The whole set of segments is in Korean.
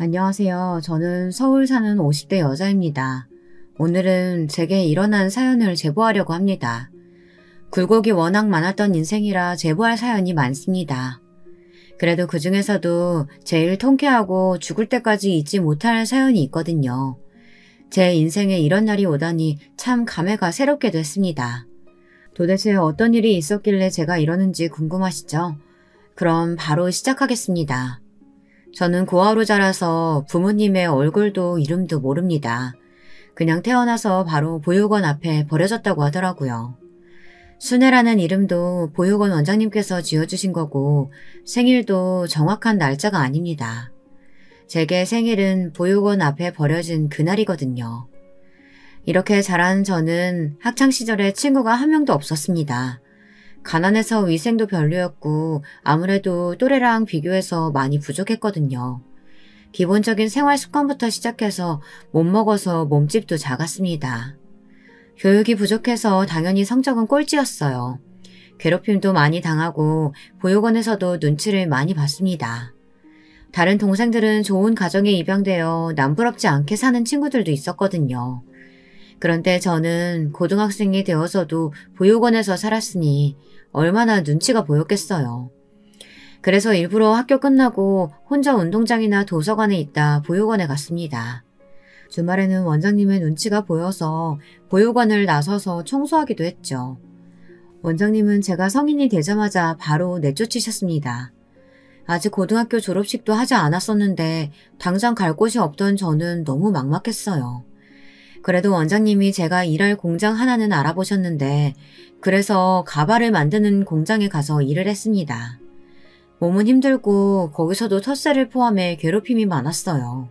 안녕하세요. 저는 서울 사는 50대 여자입니다. 오늘은 제게 일어난 사연을 제보하려고 합니다. 굴곡이 워낙 많았던 인생이라 제보할 사연이 많습니다. 그래도 그 중에서도 제일 통쾌하고 죽을 때까지 잊지 못할 사연이 있거든요. 제 인생에 이런 날이 오다니 참 감회가 새롭게 됐습니다. 도대체 어떤 일이 있었길래 제가 이러는지 궁금하시죠? 그럼 바로 시작하겠습니다. 저는 고아로 자라서 부모님의 얼굴도 이름도 모릅니다. 그냥 태어나서 바로 보육원 앞에 버려졌다고 하더라고요. 순애라는 이름도 보육원 원장님께서 지어주신 거고 생일도 정확한 날짜가 아닙니다. 제게 생일은 보육원 앞에 버려진 그날이거든요. 이렇게 자란 저는 학창시절에 친구가 한 명도 없었습니다. 가난해서 위생도 별로였고 아무래도 또래랑 비교해서 많이 부족했거든요. 기본적인 생활 습관부터 시작해서 못 먹어서 몸집도 작았습니다. 교육이 부족해서 당연히 성적은 꼴찌였어요. 괴롭힘도 많이 당하고 보육원에서도 눈치를 많이 봤습니다. 다른 동생들은 좋은 가정에 입양되어 남부럽지 않게 사는 친구들도 있었거든요. 그런데 저는 고등학생이 되어서도 보육원에서 살았으니 얼마나 눈치가 보였겠어요. 그래서 일부러 학교 끝나고 혼자 운동장이나 도서관에 있다 보육원에 갔습니다. 주말에는 원장님의 눈치가 보여서 보육원을 나서서 청소하기도 했죠. 원장님은 제가 성인이 되자마자 바로 내쫓으셨습니다. 아직 고등학교 졸업식도 하지 않았었는데 당장 갈 곳이 없던 저는 너무 막막했어요. 그래도 원장님이 제가 일할 공장 하나는 알아보셨는데 그래서 가발을 만드는 공장에 가서 일을 했습니다. 몸은 힘들고 거기서도 텃세를 포함해 괴롭힘이 많았어요.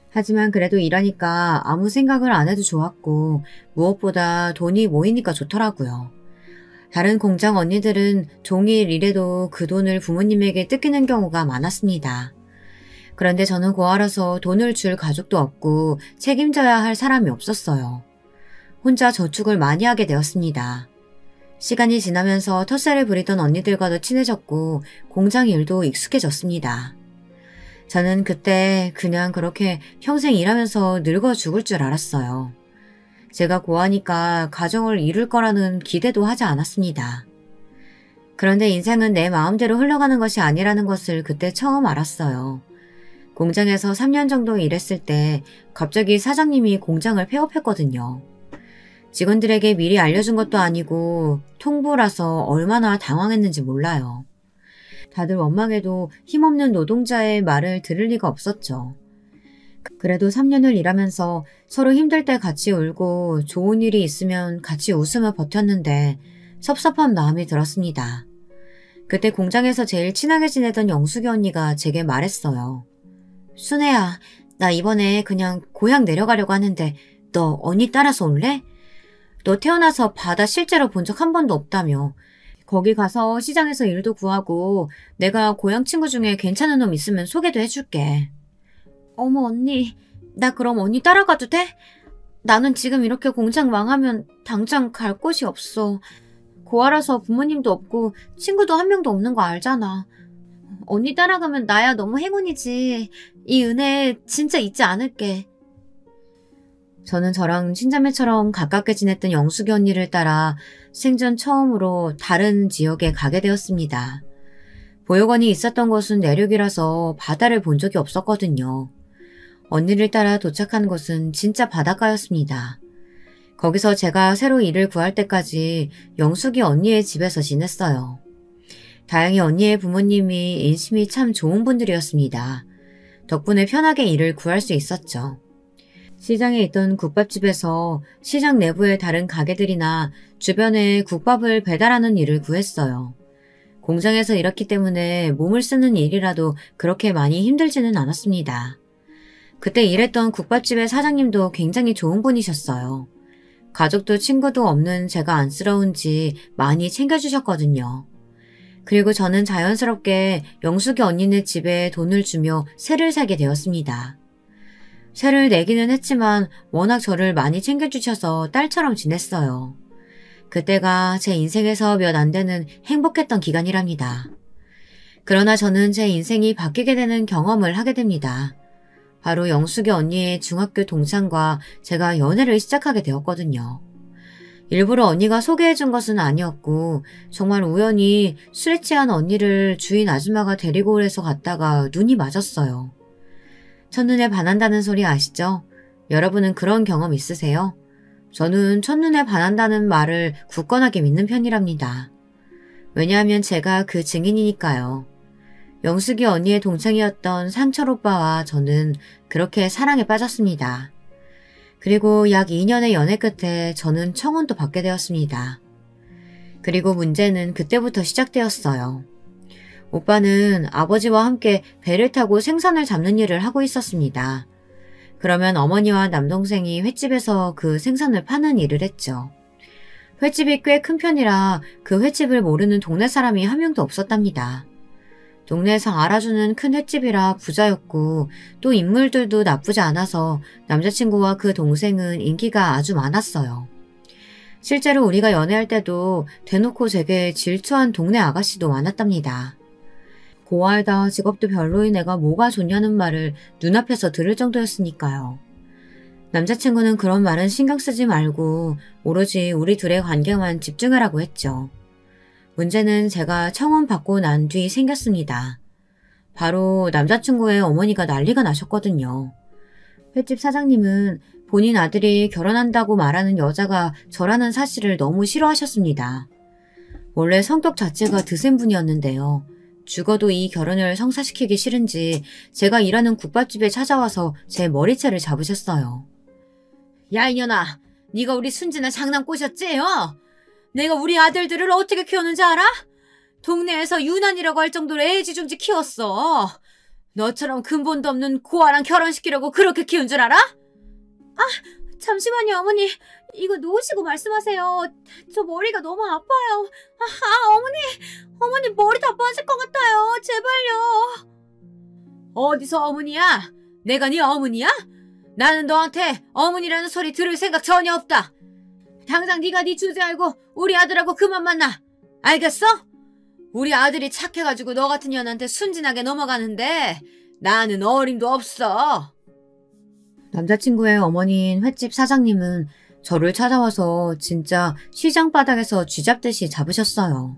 하지만 그래도 일하니까 아무 생각을 안 해도 좋았고 무엇보다 돈이 모이니까 좋더라고요. 다른 공장 언니들은 종일 일해도 그 돈을 부모님에게 뜯기는 경우가 많았습니다. 그런데 저는 고아라서 돈을 줄 가족도 없고 책임져야 할 사람이 없었어요. 혼자 저축을 많이 하게 되었습니다. 시간이 지나면서 텃세를 부리던 언니들과도 친해졌고 공장 일도 익숙해졌습니다. 저는 그때 그냥 그렇게 평생 일하면서 늙어 죽을 줄 알았어요. 제가 고아니까 가정을 이룰 거라는 기대도 하지 않았습니다. 그런데 인생은 내 마음대로 흘러가는 것이 아니라는 것을 그때 처음 알았어요. 공장에서 3년 정도 일했을 때 갑자기 사장님이 공장을 폐업했거든요. 직원들에게 미리 알려준 것도 아니고 통보라서 얼마나 당황했는지 몰라요. 다들 원망해도 힘없는 노동자의 말을 들을 리가 없었죠. 그래도 3년을 일하면서 서로 힘들 때 같이 울고 좋은 일이 있으면 같이 웃으며 버텼는데 섭섭한 마음이 들었습니다. 그때 공장에서 제일 친하게 지내던 영숙이 언니가 제게 말했어요. 순애야, 나 이번에 그냥 고향 내려가려고 하는데 너 언니 따라서 올래? 너 태어나서 바다 실제로 본 적 한 번도 없다며. 거기 가서 시장에서 일도 구하고 내가 고향 친구 중에 괜찮은 놈 있으면 소개도 해줄게. 어머 언니, 나 그럼 언니 따라가도 돼? 나는 지금 이렇게 공장 망하면 당장 갈 곳이 없어. 고아라서 부모님도 없고 친구도 한 명도 없는 거 알잖아. 언니 따라가면 나야 너무 행운이지. 이 은혜 진짜 잊지 않을게. 저는 저랑 친자매처럼 가깝게 지냈던 영숙이 언니를 따라 생전 처음으로 다른 지역에 가게 되었습니다. 보육원이 있었던 곳은 내륙이라서 바다를 본 적이 없었거든요. 언니를 따라 도착한 곳은 진짜 바닷가였습니다. 거기서 제가 새로 일을 구할 때까지 영숙이 언니의 집에서 지냈어요. 다행히 언니의 부모님이 인심이 참 좋은 분들이었습니다. 덕분에 편하게 일을 구할 수 있었죠. 시장에 있던 국밥집에서 시장 내부의 다른 가게들이나 주변에 국밥을 배달하는 일을 구했어요. 공장에서 일했기 때문에 몸을 쓰는 일이라도 그렇게 많이 힘들지는 않았습니다. 그때 일했던 국밥집의 사장님도 굉장히 좋은 분이셨어요. 가족도 친구도 없는 제가 안쓰러운지 많이 챙겨주셨거든요. 그리고 저는 자연스럽게 영숙이 언니네 집에 돈을 주며 세를 사게 되었습니다. 세를 내기는 했지만 워낙 저를 많이 챙겨주셔서 딸처럼 지냈어요. 그때가 제 인생에서 몇 안 되는 행복했던 기간이랍니다. 그러나 저는 제 인생이 바뀌게 되는 경험을 하게 됩니다. 바로 영숙이 언니의 중학교 동창과 제가 연애를 시작하게 되었거든요. 일부러 언니가 소개해준 것은 아니었고 정말 우연히 술에 취한 언니를 주인 아줌마가 데리고 오래서 갔다가 눈이 맞았어요. 첫눈에 반한다는 소리 아시죠? 여러분은 그런 경험 있으세요? 저는 첫눈에 반한다는 말을 굳건하게 믿는 편이랍니다. 왜냐하면 제가 그 증인이니까요. 영숙이 언니의 동창이었던 상철 오빠와 저는 그렇게 사랑에 빠졌습니다. 그리고 약 2년의 연애 끝에 저는 청혼도 받게 되었습니다. 그리고 문제는 그때부터 시작되었어요. 오빠는 아버지와 함께 배를 타고 생선을 잡는 일을 하고 있었습니다. 그러면 어머니와 남동생이 횟집에서 그 생선을 파는 일을 했죠. 횟집이 꽤 큰 편이라 그 횟집을 모르는 동네 사람이 한 명도 없었답니다. 동네에서 알아주는 큰 횟집이라 부자였고 또 인물들도 나쁘지 않아서 남자친구와 그 동생은 인기가 아주 많았어요. 실제로 우리가 연애할 때도 대놓고 제게 질투한 동네 아가씨도 많았답니다. 고아이다 직업도 별로인 애가 뭐가 좋냐는 말을 눈앞에서 들을 정도였으니까요. 남자친구는 그런 말은 신경 쓰지 말고 오로지 우리 둘의 관계만 집중하라고 했죠. 문제는 제가 청혼 받고 난 뒤 생겼습니다. 바로 남자친구의 어머니가 난리가 나셨거든요. 횟집 사장님은 본인 아들이 결혼한다고 말하는 여자가 저라는 사실을 너무 싫어하셨습니다. 원래 성격 자체가 드센 분이었는데요. 죽어도 이 결혼을 성사시키기 싫은지 제가 일하는 국밥집에 찾아와서 제 머리채를 잡으셨어요. 야 이년아, 네가 우리 순진아 장난 꼬셨지? 내가 우리 아들들을 어떻게 키웠는지 알아? 동네에서 유난이라고 할 정도로 애지중지 키웠어. 너처럼 근본도 없는 고아랑 결혼시키려고 그렇게 키운 줄 알아? 잠시만요, 어머니. 이거 놓으시고 말씀하세요. 저 머리가 너무 아파요. 어머니 머리 다 빠질 것 같아요. 제발요. 어디서 어머니야? 내가 네 어머니야? 나는 너한테 어머니라는 소리 들을 생각 전혀 없다. 당장 네가 네 주제 알고 우리 아들하고 그만 만나. 알겠어? 우리 아들이 착해가지고 너 같은 년한테 순진하게 넘어가는데 나는 어림도 없어. 남자친구의 어머니인 횟집 사장님은 저를 찾아와서 진짜 시장 바닥에서 쥐잡듯이 잡으셨어요.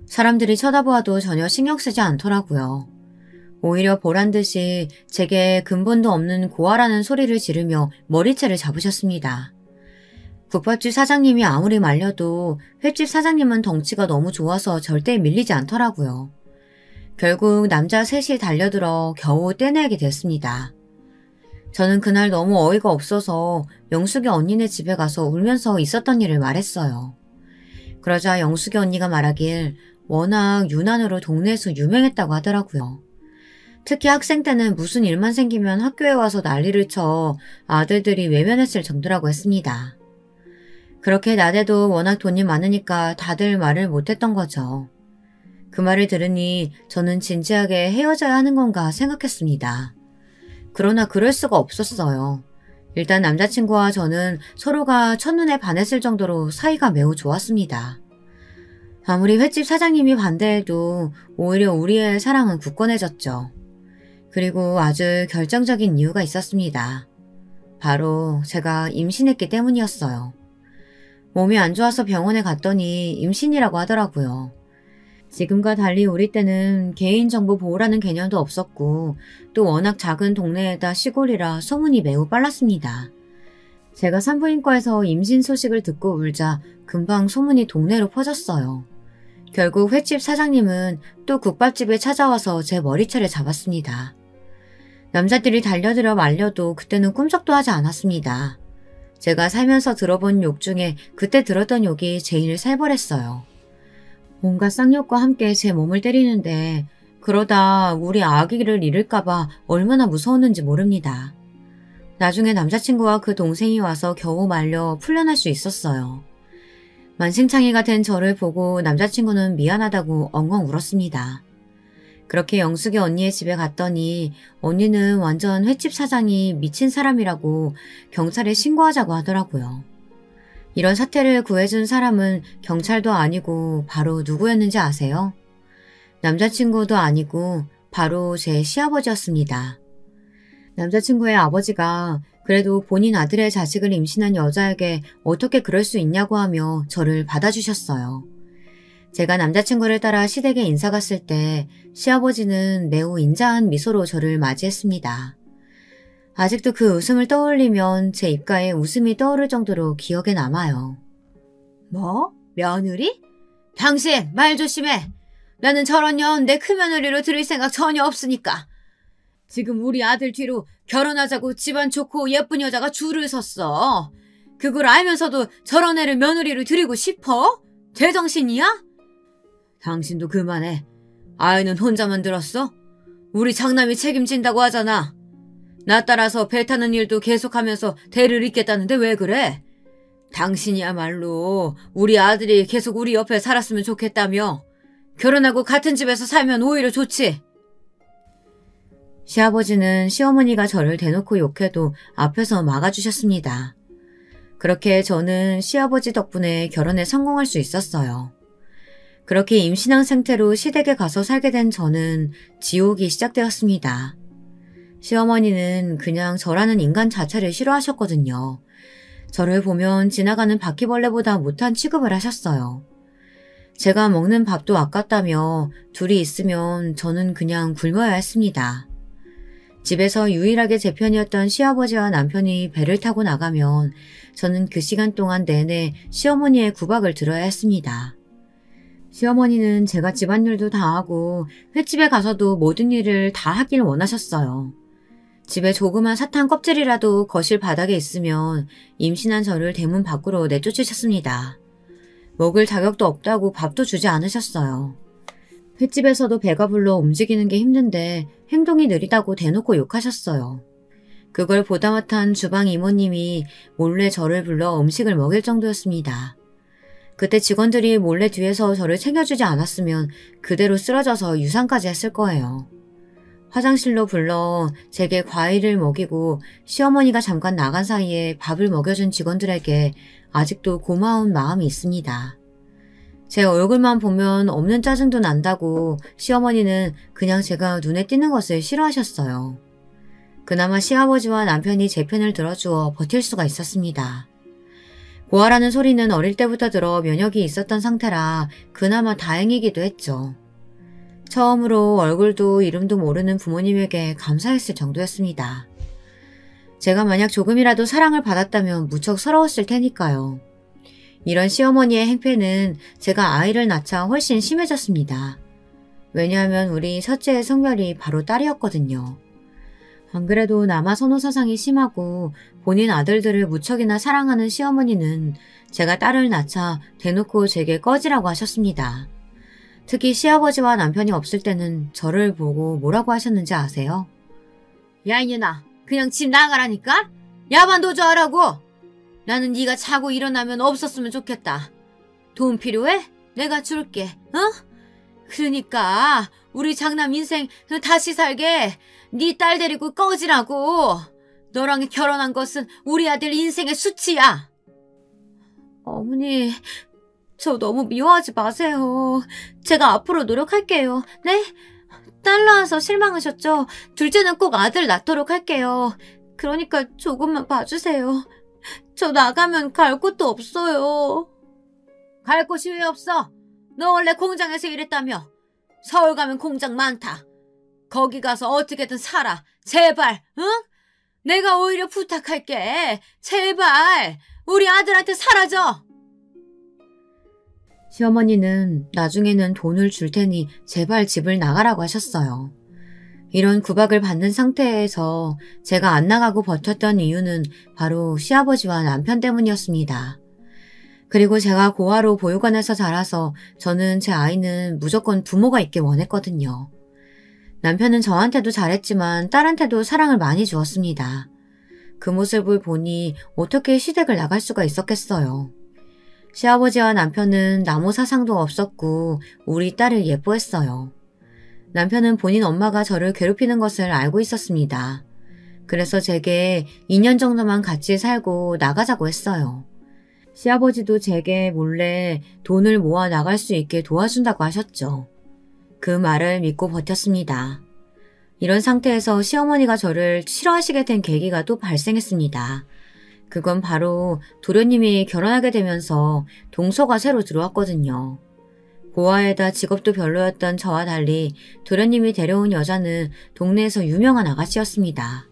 사람들이 쳐다보아도 전혀 신경 쓰지 않더라고요. 오히려 보란듯이 제게 근본도 없는 고아라는 소리를 지르며 머리채를 잡으셨습니다. 국밥집 사장님이 아무리 말려도 횟집 사장님은 덩치가 너무 좋아서 절대 밀리지 않더라고요. 결국 남자 셋이 달려들어 겨우 떼내게 됐습니다. 저는 그날 너무 어이가 없어서 영숙이 언니네 집에 가서 울면서 있었던 일을 말했어요. 그러자 영숙이 언니가 말하길 워낙 유난으로 동네에서 유명했다고 하더라고요. 특히 학생 때는 무슨 일만 생기면 학교에 와서 난리를 쳐 아들들이 외면했을 정도라고 했습니다. 그렇게 나대도 워낙 돈이 많으니까 다들 말을 못했던 거죠. 그 말을 들으니 저는 진지하게 헤어져야 하는 건가 생각했습니다. 그러나 그럴 수가 없었어요. 일단 남자친구와 저는 서로가 첫눈에 반했을 정도로 사이가 매우 좋았습니다. 아무리 횟집 사장님이 반대해도 오히려 우리의 사랑은 굳건해졌죠. 그리고 아주 결정적인 이유가 있었습니다. 바로 제가 임신했기 때문이었어요. 몸이 안 좋아서 병원에 갔더니 임신이라고 하더라고요. 지금과 달리 우리 때는 개인정보 보호라는 개념도 없었고 또 워낙 작은 동네에다 시골이라 소문이 매우 빨랐습니다. 제가 산부인과에서 임신 소식을 듣고 울자 금방 소문이 동네로 퍼졌어요. 결국 횟집 사장님은 또 국밥집에 찾아와서 제 머리채를 잡았습니다. 남자들이 달려들어 말려도 그때는 꿈쩍도 하지 않았습니다. 제가 살면서 들어본 욕 중에 그때 들었던 욕이 제일 살벌했어요. 온갖 쌍욕과 함께 제 몸을 때리는데 그러다 우리 아기를 잃을까봐 얼마나 무서웠는지 모릅니다. 나중에 남자친구와 그 동생이 와서 겨우 말려 풀려날 수 있었어요. 만신창이가 된 저를 보고 남자친구는 미안하다고 엉엉 울었습니다. 그렇게 영숙이 언니의 집에 갔더니 언니는 완전 횟집 사장이 미친 사람이라고 경찰에 신고하자고 하더라고요. 이런 사태를 구해준 사람은 경찰도 아니고 바로 누구였는지 아세요? 남자친구도 아니고 바로 제 시아버지였습니다. 남자친구의 아버지가 그래도 본인 아들의 자식을 임신한 여자에게 어떻게 그럴 수 있냐고 하며 저를 받아주셨어요. 제가 남자친구를 따라 시댁에 인사 갔을 때 시아버지는 매우 인자한 미소로 저를 맞이했습니다. 아직도 그 웃음을 떠올리면 제 입가에 웃음이 떠오를 정도로 기억에 남아요. 뭐? 며느리? 당신 말 조심해. 나는 저런 년 내 큰며느리로 들일 생각 전혀 없으니까. 지금 우리 아들 뒤로 결혼하자고 집안 좋고 예쁜 여자가 줄을 섰어. 그걸 알면서도 저런 애를 며느리로 들이고 싶어? 제정신이야? 당신도 그만해. 아이는 혼자만 들었어? 우리 장남이 책임진다고 하잖아. 나 따라서 배 타는 일도 계속하면서 대를 잇겠다는데 왜 그래? 당신이야말로 우리 아들이 계속 우리 옆에 살았으면 좋겠다며. 결혼하고 같은 집에서 살면 오히려 좋지. 시아버지는 시어머니가 저를 대놓고 욕해도 앞에서 막아주셨습니다. 그렇게 저는 시아버지 덕분에 결혼에 성공할 수 있었어요. 그렇게 임신한 상태로 시댁에 가서 살게 된 저는 지옥이 시작되었습니다. 시어머니는 그냥 저라는 인간 자체를 싫어하셨거든요. 저를 보면 지나가는 바퀴벌레보다 못한 취급을 하셨어요. 제가 먹는 밥도 아깝다며 둘이 있으면 저는 그냥 굶어야 했습니다. 집에서 유일하게 제 편이었던 시아버지와 남편이 배를 타고 나가면 저는 그 시간 동안 내내 시어머니의 구박을 들어야 했습니다. 시어머니는 제가 집안일도 다 하고 횟집에 가서도 모든 일을 다 하길 원하셨어요. 집에 조그만 사탕 껍질이라도 거실 바닥에 있으면 임신한 저를 대문 밖으로 내쫓으셨습니다. 먹을 자격도 없다고 밥도 주지 않으셨어요. 횟집에서도 배가 불러 움직이는 게 힘든데 행동이 느리다고 대놓고 욕하셨어요. 그걸 보다 못한 주방 이모님이 몰래 저를 불러 음식을 먹일 정도였습니다. 그때 직원들이 몰래 뒤에서 저를 챙겨주지 않았으면 그대로 쓰러져서 유산까지 했을 거예요. 화장실로 불러 제게 과일을 먹이고 시어머니가 잠깐 나간 사이에 밥을 먹여준 직원들에게 아직도 고마운 마음이 있습니다. 제 얼굴만 보면 없는 짜증도 난다고 시어머니는 그냥 제가 눈에 띄는 것을 싫어하셨어요. 그나마 시아버지와 남편이 제 편을 들어주어 버틸 수가 있었습니다. 고아라는 소리는 어릴 때부터 들어 면역이 있었던 상태라 그나마 다행이기도 했죠. 처음으로 얼굴도 이름도 모르는 부모님에게 감사했을 정도였습니다. 제가 만약 조금이라도 사랑을 받았다면 무척 서러웠을 테니까요. 이런 시어머니의 행패는 제가 아이를 낳자 훨씬 심해졌습니다. 왜냐하면 우리 첫째의 성별이 바로 딸이었거든요. 안 그래도 남아 선호 사상이 심하고 본인 아들들을 무척이나 사랑하는 시어머니는 제가 딸을 낳자 대놓고 제게 꺼지라고 하셨습니다. 특히 시아버지와 남편이 없을 때는 저를 보고 뭐라고 하셨는지 아세요? 야 이년아, 그냥 집 나가라니까? 야반 도주하라고! 나는 네가 자고 일어나면 없었으면 좋겠다. 돈 필요해? 내가 줄게, 어? 그러니까 우리 장남 인생 다시 살게 네 딸 데리고 꺼지라고. 너랑 결혼한 것은 우리 아들 인생의 수치야. 어머니, 저 너무 미워하지 마세요. 제가 앞으로 노력할게요. 네? 딸 낳아서 실망하셨죠? 둘째는 꼭 아들 낳도록 할게요. 그러니까 조금만 봐주세요. 저 나가면 갈 곳도 없어요. 갈 곳이 왜 없어? 너 원래 공장에서 일했다며. 서울 가면 공장 많다. 거기 가서 어떻게든 살아. 제발, 응? 내가 오히려 부탁할게. 제발, 우리 아들한테 사라져. 시어머니는 나중에는 돈을 줄 테니 제발 집을 나가라고 하셨어요. 이런 구박을 받는 상태에서 제가 안 나가고 버텼던 이유는 바로 시아버지와 남편 때문이었습니다. 그리고 제가 고아로 보육원에서 자라서 저는 제 아이는 무조건 부모가 있길 원했거든요. 남편은 저한테도 잘했지만 딸한테도 사랑을 많이 주었습니다. 그 모습을 보니 어떻게 시댁을 나갈 수가 있었겠어요. 시아버지와 남편은 남모 사상도 없었고 우리 딸을 예뻐했어요. 남편은 본인 엄마가 저를 괴롭히는 것을 알고 있었습니다. 그래서 제게 2년 정도만 같이 살고 나가자고 했어요. 시아버지도 제게 몰래 돈을 모아 나갈 수 있게 도와준다고 하셨죠. 그 말을 믿고 버텼습니다. 이런 상태에서 시어머니가 저를 싫어하시게 된 계기가 또 발생했습니다. 그건 바로 도련님이 결혼하게 되면서 동서가 새로 들어왔거든요. 고아에다 직업도 별로였던 저와 달리 도련님이 데려온 여자는 동네에서 유명한 아가씨였습니다.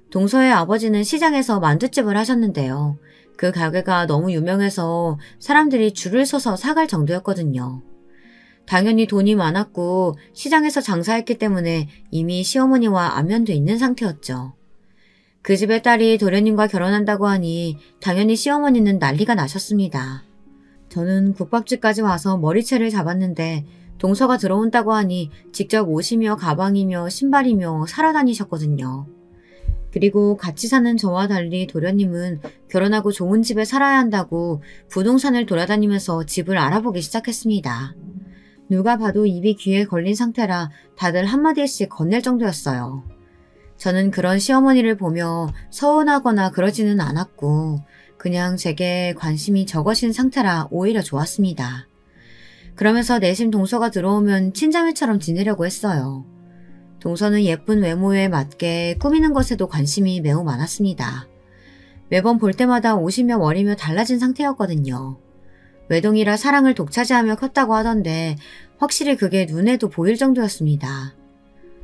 동서의 아버지는 시장에서 만두집을 하셨는데요. 그 가게가 너무 유명해서 사람들이 줄을 서서 사갈 정도였거든요. 당연히 돈이 많았고 시장에서 장사했기 때문에 이미 시어머니와 안면돼 있는 상태였죠. 그 집의 딸이 도련님과 결혼한다고 하니 당연히 시어머니는 난리가 나셨습니다. 저는 국밥집까지 와서 머리채를 잡았는데 동서가 들어온다고 하니 직접 옷이며 가방이며 신발이며 사러 다니셨거든요. 그리고 같이 사는 저와 달리 도련님은 결혼하고 좋은 집에 살아야 한다고 부동산을 돌아다니면서 집을 알아보기 시작했습니다. 누가 봐도 입이 귀에 걸린 상태라 다들 한마디씩 건넬 정도였어요. 저는 그런 시어머니를 보며 서운하거나 그러지는 않았고 그냥 제게 관심이 적으신 상태라 오히려 좋았습니다. 그러면서 내심 동서가 들어오면 친자매처럼 지내려고 했어요. 동서는 예쁜 외모에 맞게 꾸미는 것에도 관심이 매우 많았습니다. 매번 볼 때마다 옷이며 머리며 달라진 상태였거든요. 외동이라 사랑을 독차지하며 컸다고 하던데 확실히 그게 눈에도 보일 정도였습니다.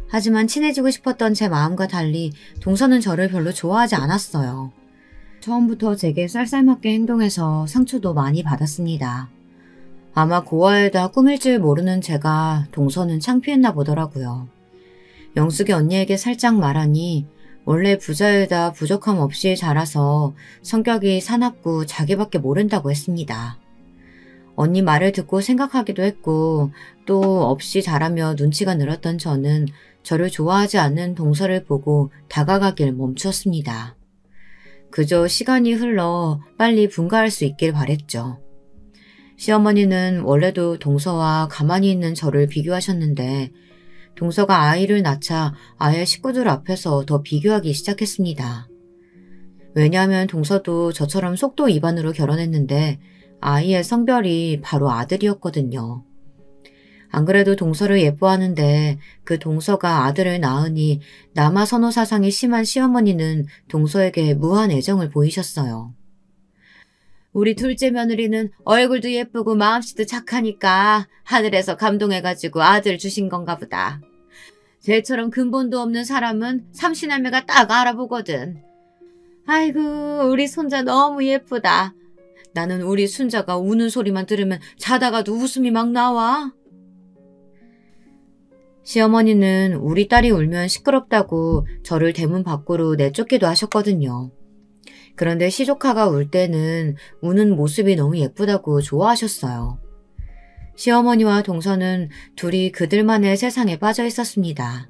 하지만 친해지고 싶었던 제 마음과 달리 동서는 저를 별로 좋아하지 않았어요. 처음부터 제게 쌀쌀맞게 행동해서 상처도 많이 받았습니다. 아마 고아에다 꾸밀 줄 모르는 제가 동서는 창피했나 보더라고요. 영숙이 언니에게 살짝 말하니 원래 부자에다 부족함 없이 자라서 성격이 사납고 자기밖에 모른다고 했습니다. 언니 말을 듣고 생각하기도 했고 또 없이 자라며 눈치가 늘었던 저는 저를 좋아하지 않는 동서를 보고 다가가길 멈추었습니다. 그저 시간이 흘러 빨리 분가할 수 있길 바랬죠. 시어머니는 원래도 동서와 가만히 있는 저를 비교하셨는데 동서가 아이를 낳자 아예 식구들 앞에서 더 비교하기 시작했습니다. 왜냐하면 동서도 저처럼 속도 위반으로 결혼했는데 아이의 성별이 바로 아들이었거든요. 안 그래도 동서를 예뻐하는데 그 동서가 아들을 낳으니 남아 선호 사상이 심한 시어머니는 동서에게 무한 애정을 보이셨어요. 우리 둘째 며느리는 얼굴도 예쁘고 마음씨도 착하니까 하늘에서 감동해가지고 아들 주신 건가 보다. 쟤처럼 근본도 없는 사람은 삼시날매가 딱 알아보거든. 아이고 우리 손자 너무 예쁘다. 나는 우리 순자가 우는 소리만 들으면 자다가도 웃음이 막 나와. 시어머니는 우리 딸이 울면 시끄럽다고 저를 대문 밖으로 내쫓기도 하셨거든요. 그런데 시조카가 울 때는 우는 모습이 너무 예쁘다고 좋아하셨어요. 시어머니와 동서는 둘이 그들만의 세상에 빠져 있었습니다.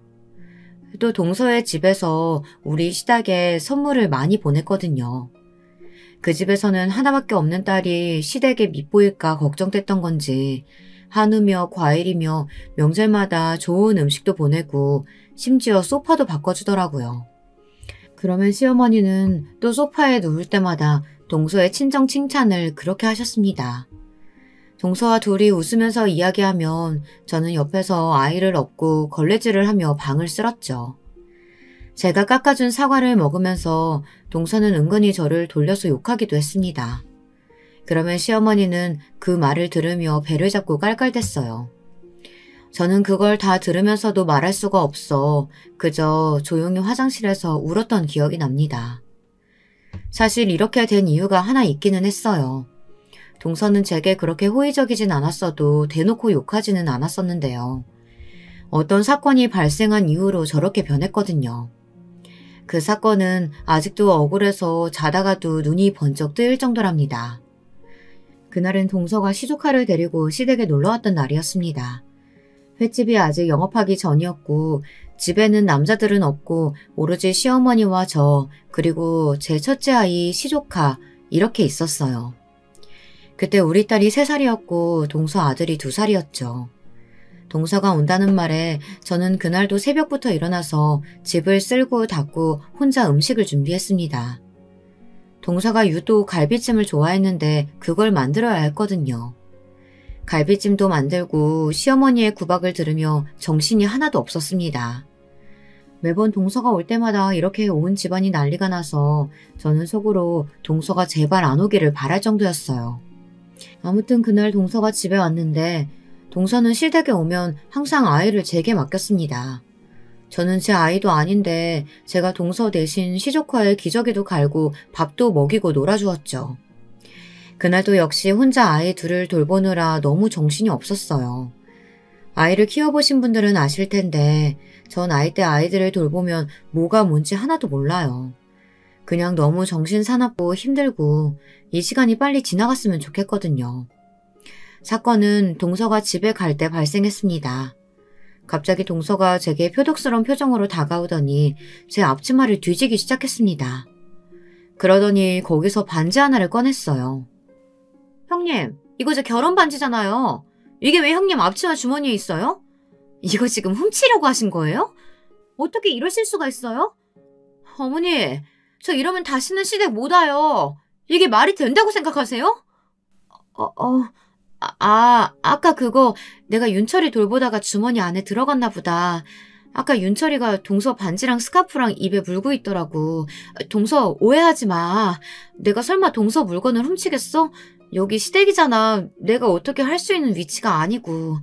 또 동서의 집에서 우리 시댁에 선물을 많이 보냈거든요. 그 집에서는 하나밖에 없는 딸이 시댁에 밉보일까 걱정됐던 건지 한우며 과일이며 명절마다 좋은 음식도 보내고 심지어 소파도 바꿔주더라고요. 그러면 시어머니는 또 소파에 누울 때마다 동서의 친정 칭찬을 그렇게 하셨습니다. 동서와 둘이 웃으면서 이야기하면 저는 옆에서 아이를 업고 걸레질을 하며 방을 쓸었죠. 제가 깎아준 사과를 먹으면서 동서는 은근히 저를 돌려서 욕하기도 했습니다. 그러면 시어머니는 그 말을 들으며 배를 잡고 깔깔댔어요. 저는 그걸 다 들으면서도 말할 수가 없어 그저 조용히 화장실에서 울었던 기억이 납니다. 사실 이렇게 된 이유가 하나 있기는 했어요. 동서는 제게 그렇게 호의적이진 않았어도 대놓고 욕하지는 않았었는데요. 어떤 사건이 발생한 이후로 저렇게 변했거든요. 그 사건은 아직도 억울해서 자다가도 눈이 번쩍 뜨일 정도랍니다. 그날은 동서가 시조카를 데리고 시댁에 놀러왔던 날이었습니다. 횟집이 아직 영업하기 전이었고 집에는 남자들은 없고 오로지 시어머니와 저 그리고 제 첫째 아이 시조카 이렇게 있었어요. 그때 우리 딸이 3살이었고 동서 아들이 2살이었죠. 동서가 온다는 말에 저는 그날도 새벽부터 일어나서 집을 쓸고 닦고 혼자 음식을 준비했습니다. 동서가 유독 갈비찜을 좋아했는데 그걸 만들어야 했거든요. 갈비찜도 만들고 시어머니의 구박을 들으며 정신이 하나도 없었습니다. 매번 동서가 올 때마다 이렇게 온 집안이 난리가 나서 저는 속으로 동서가 제발 안 오기를 바랄 정도였어요. 아무튼 그날 동서가 집에 왔는데 동서는 시댁에 오면 항상 아이를 제게 맡겼습니다. 저는 제 아이도 아닌데 제가 동서 대신 시조카에 기저귀도 갈고 밥도 먹이고 놀아주었죠. 그날도 역시 혼자 아이 둘을 돌보느라 너무 정신이 없었어요. 아이를 키워보신 분들은 아실 텐데 전 아이 때 아이들을 돌보면 뭐가 뭔지 하나도 몰라요. 그냥 너무 정신사납고 힘들고 이 시간이 빨리 지나갔으면 좋겠거든요. 사건은 동서가 집에 갈 때 발생했습니다. 갑자기 동서가 제게 표독스러운 표정으로 다가오더니 제 앞치마를 뒤지기 시작했습니다. 그러더니 거기서 반지 하나를 꺼냈어요. 형님, 이거 제 결혼 반지잖아요. 이게 왜 형님 앞치마 주머니에 있어요? 이거 지금 훔치려고 하신 거예요? 어떻게 이러실 수가 있어요? 어머니, 저 이러면 다시는 시댁 못 와요. 이게 말이 된다고 생각하세요? 아까 그거 내가 윤철이 돌보다가 주머니 안에 들어갔나 보다. 아까 윤철이가 동서 반지랑 스카프랑 입에 물고 있더라고. 동서 오해하지 마. 내가 설마 동서 물건을 훔치겠어? 여기 시댁이잖아. 내가 어떻게 할 수 있는 위치가 아니고.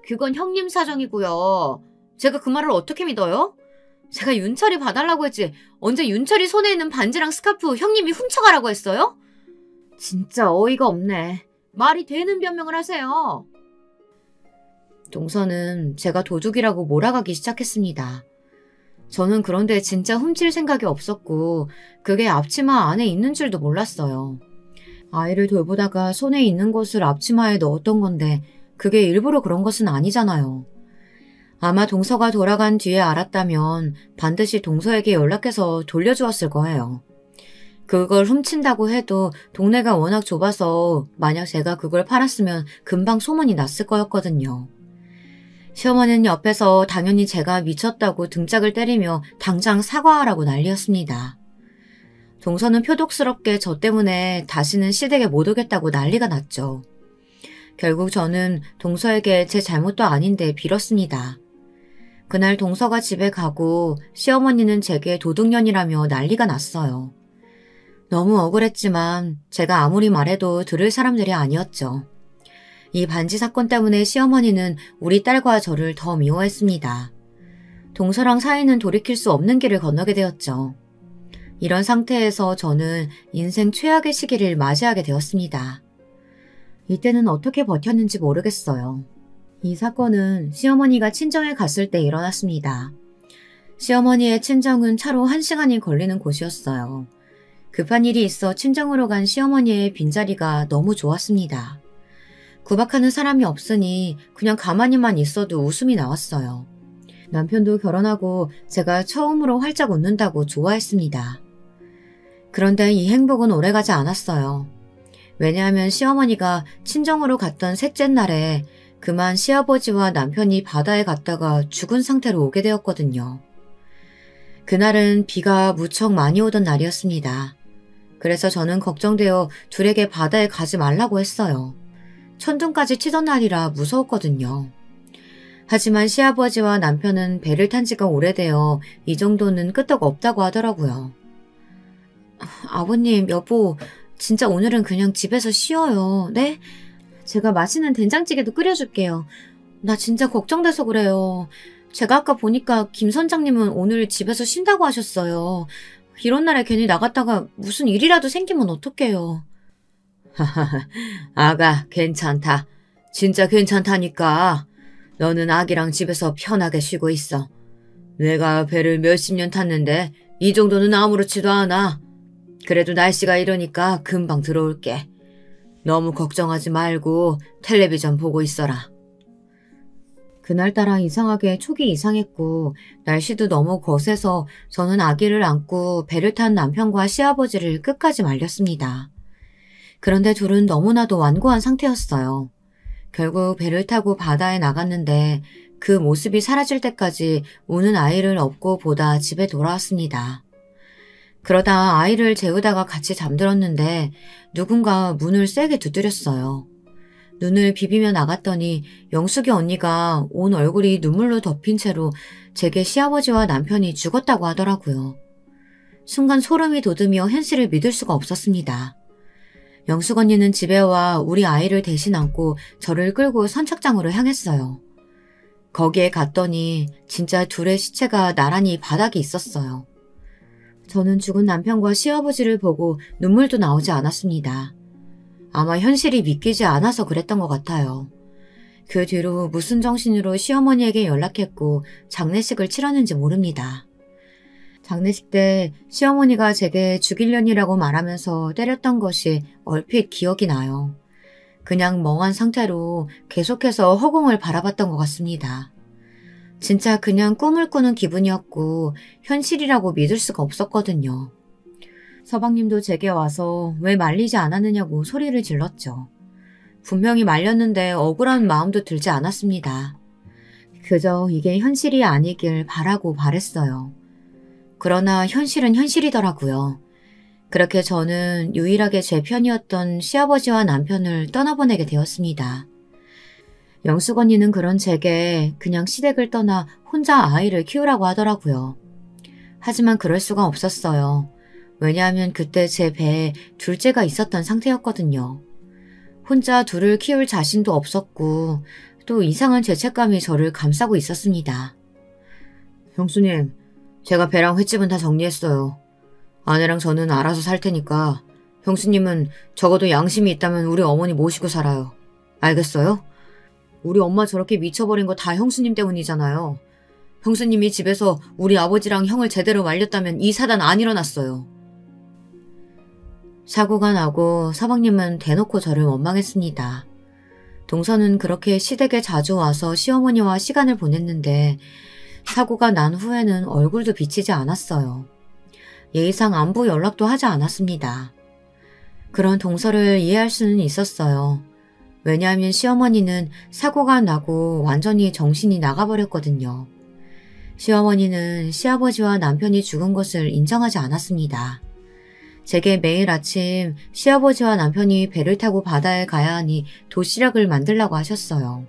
그건 형님 사정이고요. 제가 그 말을 어떻게 믿어요? 제가 윤철이 봐달라고 했지 언제 윤철이 손에 있는 반지랑 스카프 형님이 훔쳐가라고 했어요? 진짜 어이가 없네. 말이 되는 변명을 하세요. 동서는 제가 도둑이라고 몰아가기 시작했습니다. 저는 그런데 진짜 훔칠 생각이 없었고 그게 앞치마 안에 있는 줄도 몰랐어요. 아이를 돌보다가 손에 있는 것을 앞치마에 넣었던 건데 그게 일부러 그런 것은 아니잖아요. 아마 동서가 돌아간 뒤에 알았다면 반드시 동서에게 연락해서 돌려주었을 거예요. 그걸 훔친다고 해도 동네가 워낙 좁아서 만약 제가 그걸 팔았으면 금방 소문이 났을 거였거든요. 시어머니는 옆에서 당연히 제가 미쳤다고 등짝을 때리며 당장 사과하라고 난리였습니다. 동서는 표독스럽게 저 때문에 다시는 시댁에 못 오겠다고 난리가 났죠. 결국 저는 동서에게 제 잘못도 아닌데 빌었습니다. 그날 동서가 집에 가고 시어머니는 제게 도둑년이라며 난리가 났어요. 너무 억울했지만 제가 아무리 말해도 들을 사람들이 아니었죠. 이 반지 사건 때문에 시어머니는 우리 딸과 저를 더 미워했습니다. 동서랑 사이는 돌이킬 수 없는 길을 건너게 되었죠. 이런 상태에서 저는 인생 최악의 시기를 맞이하게 되었습니다. 이때는 어떻게 버텼는지 모르겠어요. 이 사건은 시어머니가 친정에 갔을 때 일어났습니다. 시어머니의 친정은 차로 1시간이 걸리는 곳이었어요. 급한 일이 있어 친정으로 간 시어머니의 빈자리가 너무 좋았습니다. 구박하는 사람이 없으니 그냥 가만히만 있어도 웃음이 나왔어요. 남편도 결혼하고 제가 처음으로 활짝 웃는다고 좋아했습니다. 그런데 이 행복은 오래가지 않았어요. 왜냐하면 시어머니가 친정으로 갔던 셋째 날에 그만 시아버지와 남편이 바다에 갔다가 죽은 상태로 오게 되었거든요. 그날은 비가 무척 많이 오던 날이었습니다. 그래서 저는 걱정되어 둘에게 바다에 가지 말라고 했어요. 천둥까지 치던 날이라 무서웠거든요. 하지만 시아버지와 남편은 배를 탄 지가 오래되어 이 정도는 끄떡 없다고 하더라고요. 아버님, 여보, 진짜 오늘은 그냥 집에서 쉬어요. 네? 제가 맛있는 된장찌개도 끓여줄게요. 나 진짜 걱정돼서 그래요. 제가 아까 보니까 김 선장님은 오늘 집에서 쉰다고 하셨어요. 이런 날에 괜히 나갔다가 무슨 일이라도 생기면 어떡해요. 하하하, 아가 괜찮다. 진짜 괜찮다니까. 너는 아기랑 집에서 편하게 쉬고 있어. 내가 배를 몇십 년 탔는데 이 정도는 아무렇지도 않아. 그래도 날씨가 이러니까 금방 들어올게. 너무 걱정하지 말고 텔레비전 보고 있어라. 그날따라 이상하게 촉이 이상했고 날씨도 너무 거세서 저는 아기를 안고 배를 탄 남편과 시아버지를 끝까지 말렸습니다. 그런데 둘은 너무나도 완고한 상태였어요. 결국 배를 타고 바다에 나갔는데 그 모습이 사라질 때까지 우는 아이를 업고 보다 집에 돌아왔습니다. 그러다 아이를 재우다가 같이 잠들었는데 누군가 문을 세게 두드렸어요. 눈을 비비며 나갔더니 영숙이 언니가 온 얼굴이 눈물로 덮인 채로 제게 시아버지와 남편이 죽었다고 하더라고요. 순간 소름이 돋으며 현실을 믿을 수가 없었습니다. 영숙 언니는 집에 와 우리 아이를 대신 안고 저를 끌고 선착장으로 향했어요. 거기에 갔더니 진짜 둘의 시체가 나란히 바닥에 있었어요. 저는 죽은 남편과 시아버지를 보고 눈물도 나오지 않았습니다. 아마 현실이 믿기지 않아서 그랬던 것 같아요. 그 뒤로 무슨 정신으로 시어머니에게 연락했고 장례식을 치렀는지 모릅니다. 장례식 때 시어머니가 제게 죽일년이라고 말하면서 때렸던 것이 얼핏 기억이 나요. 그냥 멍한 상태로 계속해서 허공을 바라봤던 것 같습니다. 진짜 그냥 꿈을 꾸는 기분이었고 현실이라고 믿을 수가 없었거든요. 서방님도 제게 와서 왜 말리지 않았느냐고 소리를 질렀죠. 분명히 말렸는데 억울한 마음도 들지 않았습니다. 그저 이게 현실이 아니길 바라고 바랬어요. 그러나 현실은 현실이더라고요. 그렇게 저는 유일하게 제 편이었던 시아버지와 남편을 떠나보내게 되었습니다. 영숙 언니는 그런 제게 그냥 시댁을 떠나 혼자 아이를 키우라고 하더라고요. 하지만 그럴 수가 없었어요. 왜냐하면 그때 제 배에 둘째가 있었던 상태였거든요. 혼자 둘을 키울 자신도 없었고 또 이상한 죄책감이 저를 감싸고 있었습니다. 형수님, 제가 배랑 횟집은 다 정리했어요. 아내랑 저는 알아서 살 테니까 형수님은 적어도 양심이 있다면 우리 어머니 모시고 살아요. 알겠어요? 우리 엄마 저렇게 미쳐버린 거 다 형수님 때문이잖아요. 형수님이 집에서 우리 아버지랑 형을 제대로 말렸다면 이 사단 안 일어났어요. 사고가 나고 서방님은 대놓고 저를 원망했습니다. 동서는 그렇게 시댁에 자주 와서 시어머니와 시간을 보냈는데 사고가 난 후에는 얼굴도 비치지 않았어요. 예의상 안부 연락도 하지 않았습니다. 그런 동서를 이해할 수는 있었어요. 왜냐하면 시어머니는 사고가 나고 완전히 정신이 나가버렸거든요. 시어머니는 시아버지와 남편이 죽은 것을 인정하지 않았습니다. 제게 매일 아침 시아버지와 남편이 배를 타고 바다에 가야 하니 도시락을 만들라고 하셨어요.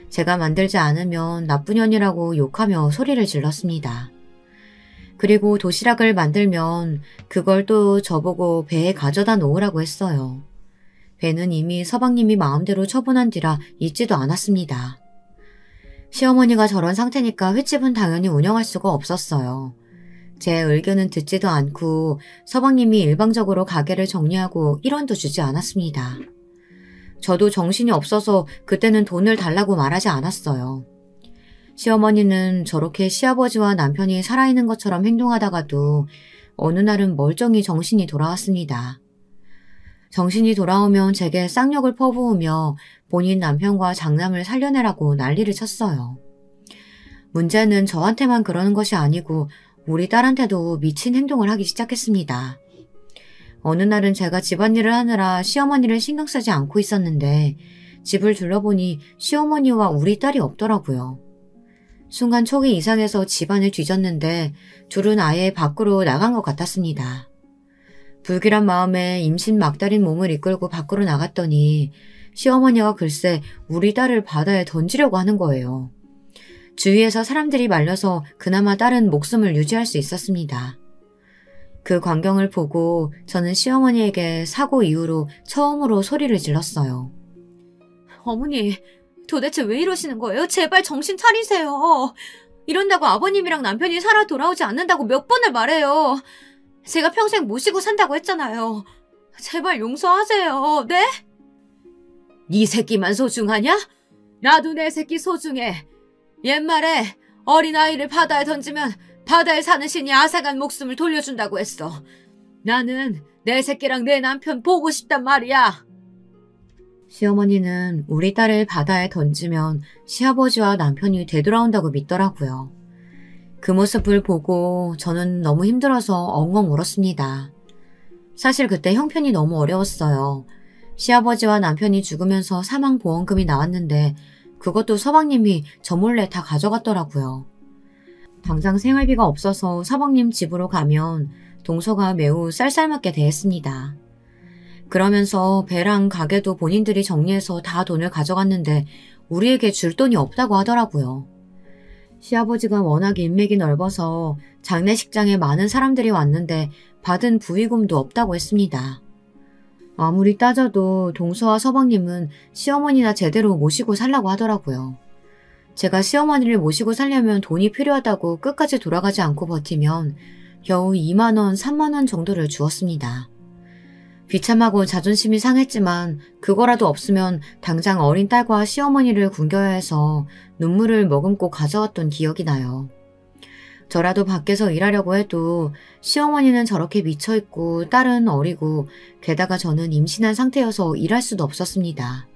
제가 만들지 않으면 나쁜 년이라고 욕하며 소리를 질렀습니다. 그리고 도시락을 만들면 그걸 또 저보고 배에 가져다 놓으라고 했어요. 배는 이미 서방님이 마음대로 처분한 뒤라 잊지도 않았습니다. 시어머니가 저런 상태니까 횟집은 당연히 운영할 수가 없었어요. 제 의견은 듣지도 않고 서방님이 일방적으로 가게를 정리하고 1원도 주지 않았습니다. 저도 정신이 없어서 그때는 돈을 달라고 말하지 않았어요. 시어머니는 저렇게 시아버지와 남편이 살아있는 것처럼 행동하다가도 어느 날은 멀쩡히 정신이 돌아왔습니다. 정신이 돌아오면 제게 쌍욕을 퍼부으며 본인 남편과 장남을 살려내라고 난리를 쳤어요. 문제는 저한테만 그러는 것이 아니고 우리 딸한테도 미친 행동을 하기 시작했습니다. 어느 날은 제가 집안일을 하느라 시어머니를 신경 쓰지 않고 있었는데 집을 둘러보니 시어머니와 우리 딸이 없더라고요. 순간 촉이 이상해서 집안을 뒤졌는데 둘은 아예 밖으로 나간 것 같았습니다. 불길한 마음에 임신 막달인 몸을 이끌고 밖으로 나갔더니 시어머니가 글쎄 우리 딸을 바다에 던지려고 하는 거예요. 주위에서 사람들이 말려서 그나마 딸은 목숨을 유지할 수 있었습니다. 그 광경을 보고 저는 시어머니에게 사고 이후로 처음으로 소리를 질렀어요. 어머니, 도대체 왜 이러시는 거예요? 제발 정신 차리세요. 이런다고 아버님이랑 남편이 살아 돌아오지 않는다고 몇 번을 말해요. 제가 평생 모시고 산다고 했잖아요. 제발 용서하세요. 네? 네 새끼만 소중하냐? 나도 내 새끼 소중해. 옛말에 어린아이를 바다에 던지면 바다에 사는 신이 앗아간 목숨을 돌려준다고 했어. 나는 내 새끼랑 내 남편 보고 싶단 말이야. 시어머니는 우리 딸을 바다에 던지면 시아버지와 남편이 되돌아온다고 믿더라고요. 그 모습을 보고 저는 너무 힘들어서 엉엉 울었습니다. 사실 그때 형편이 너무 어려웠어요. 시아버지와 남편이 죽으면서 사망보험금이 나왔는데 그것도 서방님이 저 몰래 다 가져갔더라고요. 당장 생활비가 없어서 서방님 집으로 가면 동서가 매우 쌀쌀맞게 대했습니다. 그러면서 배랑 가게도 본인들이 정리해서 다 돈을 가져갔는데 우리에게 줄 돈이 없다고 하더라고요. 시아버지가 워낙 인맥이 넓어서 장례식장에 많은 사람들이 왔는데 받은 부의금도 없다고 했습니다. 아무리 따져도 동서와 서방님은 시어머니나 제대로 모시고 살라고 하더라고요. 제가 시어머니를 모시고 살려면 돈이 필요하다고 끝까지 돌아가지 않고 버티면 겨우 2만원, 3만원 정도를 주었습니다. 비참하고 자존심이 상했지만 그거라도 없으면 당장 어린 딸과 시어머니를 굶겨야 해서 눈물을 머금고 가져왔던 기억이 나요. 저라도 밖에서 일하려고 해도 시어머니는 저렇게 미쳐있고 딸은 어리고 게다가 저는 임신한 상태여서 일할 수도 없었습니다.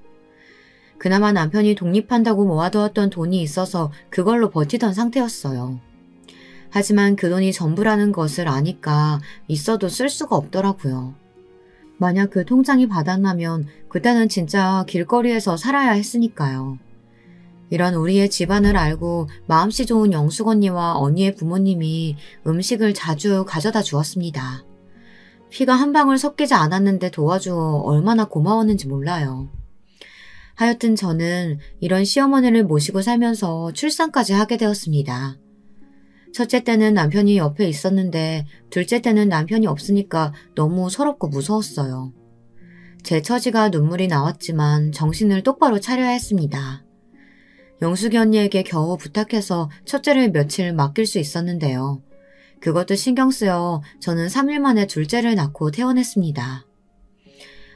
그나마 남편이 독립한다고 모아두었던 돈이 있어서 그걸로 버티던 상태였어요. 하지만 그 돈이 전부라는 것을 아니까 있어도 쓸 수가 없더라고요. 만약 그 통장이 바닥나면 그때는 진짜 길거리에서 살아야 했으니까요. 이런 우리의 집안을 알고 마음씨 좋은 영숙 언니와 언니의 부모님이 음식을 자주 가져다 주었습니다. 피가 한 방울 섞이지 않았는데 도와주어 얼마나 고마웠는지 몰라요. 하여튼 저는 이런 시어머니를 모시고 살면서 출산까지 하게 되었습니다. 첫째 때는 남편이 옆에 있었는데 둘째 때는 남편이 없으니까 너무 서럽고 무서웠어요. 제 처지가 눈물이 나왔지만 정신을 똑바로 차려야 했습니다. 영숙이 언니에게 겨우 부탁해서 첫째를 며칠 맡길 수 있었는데요. 그것도 신경 쓰여 저는 3일 만에 둘째를 낳고 퇴원했습니다.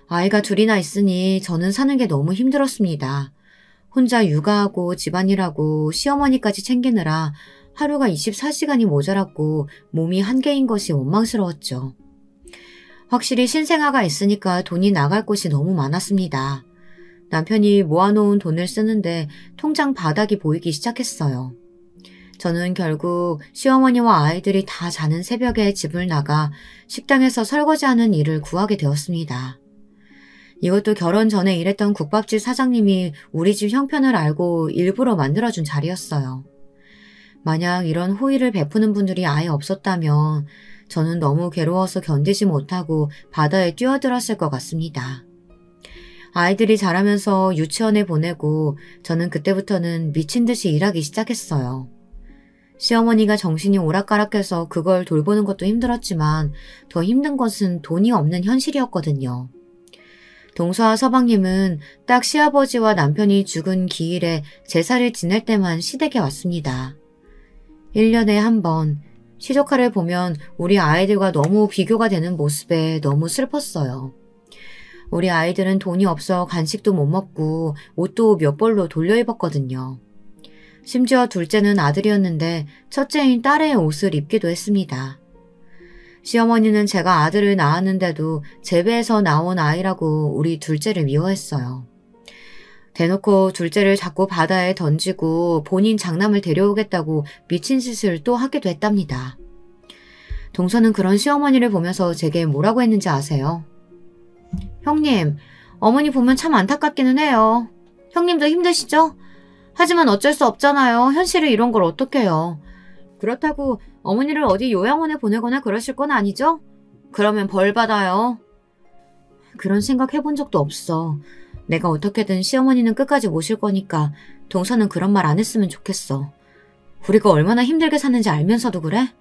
아이가 둘이나 있으니 저는 사는 게 너무 힘들었습니다. 혼자 육아하고 집안일하고 시어머니까지 챙기느라 하루가 24시간이 모자랐고 몸이 한계인 것이 원망스러웠죠. 확실히 신생아가 있으니까 돈이 나갈 곳이 너무 많았습니다. 남편이 모아놓은 돈을 쓰는데 통장 바닥이 보이기 시작했어요. 저는 결국 시어머니와 아이들이 다 자는 새벽에 집을 나가 식당에서 설거지하는 일을 구하게 되었습니다. 이것도 결혼 전에 일했던 국밥집 사장님이 우리 집 형편을 알고 일부러 만들어준 자리였어요. 만약 이런 호의를 베푸는 분들이 아예 없었다면 저는 너무 괴로워서 견디지 못하고 바다에 뛰어들었을 것 같습니다. 아이들이 자라면서 유치원에 보내고 저는 그때부터는 미친 듯이 일하기 시작했어요. 시어머니가 정신이 오락가락해서 그걸 돌보는 것도 힘들었지만 더 힘든 것은 돈이 없는 현실이었거든요. 동서와 서방님은 딱 시아버지와 남편이 죽은 기일에 제사를 지낼 때만 시댁에 왔습니다. 1년에 한 번 시조카를 보면 우리 아이들과 너무 비교가 되는 모습에 너무 슬펐어요. 우리 아이들은 돈이 없어 간식도 못 먹고 옷도 몇 벌로 돌려 입었거든요. 심지어 둘째는 아들이었는데 첫째인 딸의 옷을 입기도 했습니다. 시어머니는 제가 아들을 낳았는데도 제 배에서 나온 아이라고 우리 둘째를 미워했어요. 대놓고 둘째를 자꾸 바다에 던지고 본인 장남을 데려오겠다고 미친 짓을 또 하기도 했답니다. 동서는 그런 시어머니를 보면서 제게 뭐라고 했는지 아세요? 형님, 어머니 보면 참 안타깝기는 해요. 형님도 힘드시죠? 하지만 어쩔 수 없잖아요. 현실에 이런 걸 어떡해요. 그렇다고 어머니를 어디 요양원에 보내거나 그러실 건 아니죠? 그러면 벌 받아요. 그런 생각 해본 적도 없어. 내가 어떻게든 시어머니는 끝까지 모실 거니까 동서는 그런 말 안 했으면 좋겠어. 우리가 얼마나 힘들게 사는지 알면서도 그래?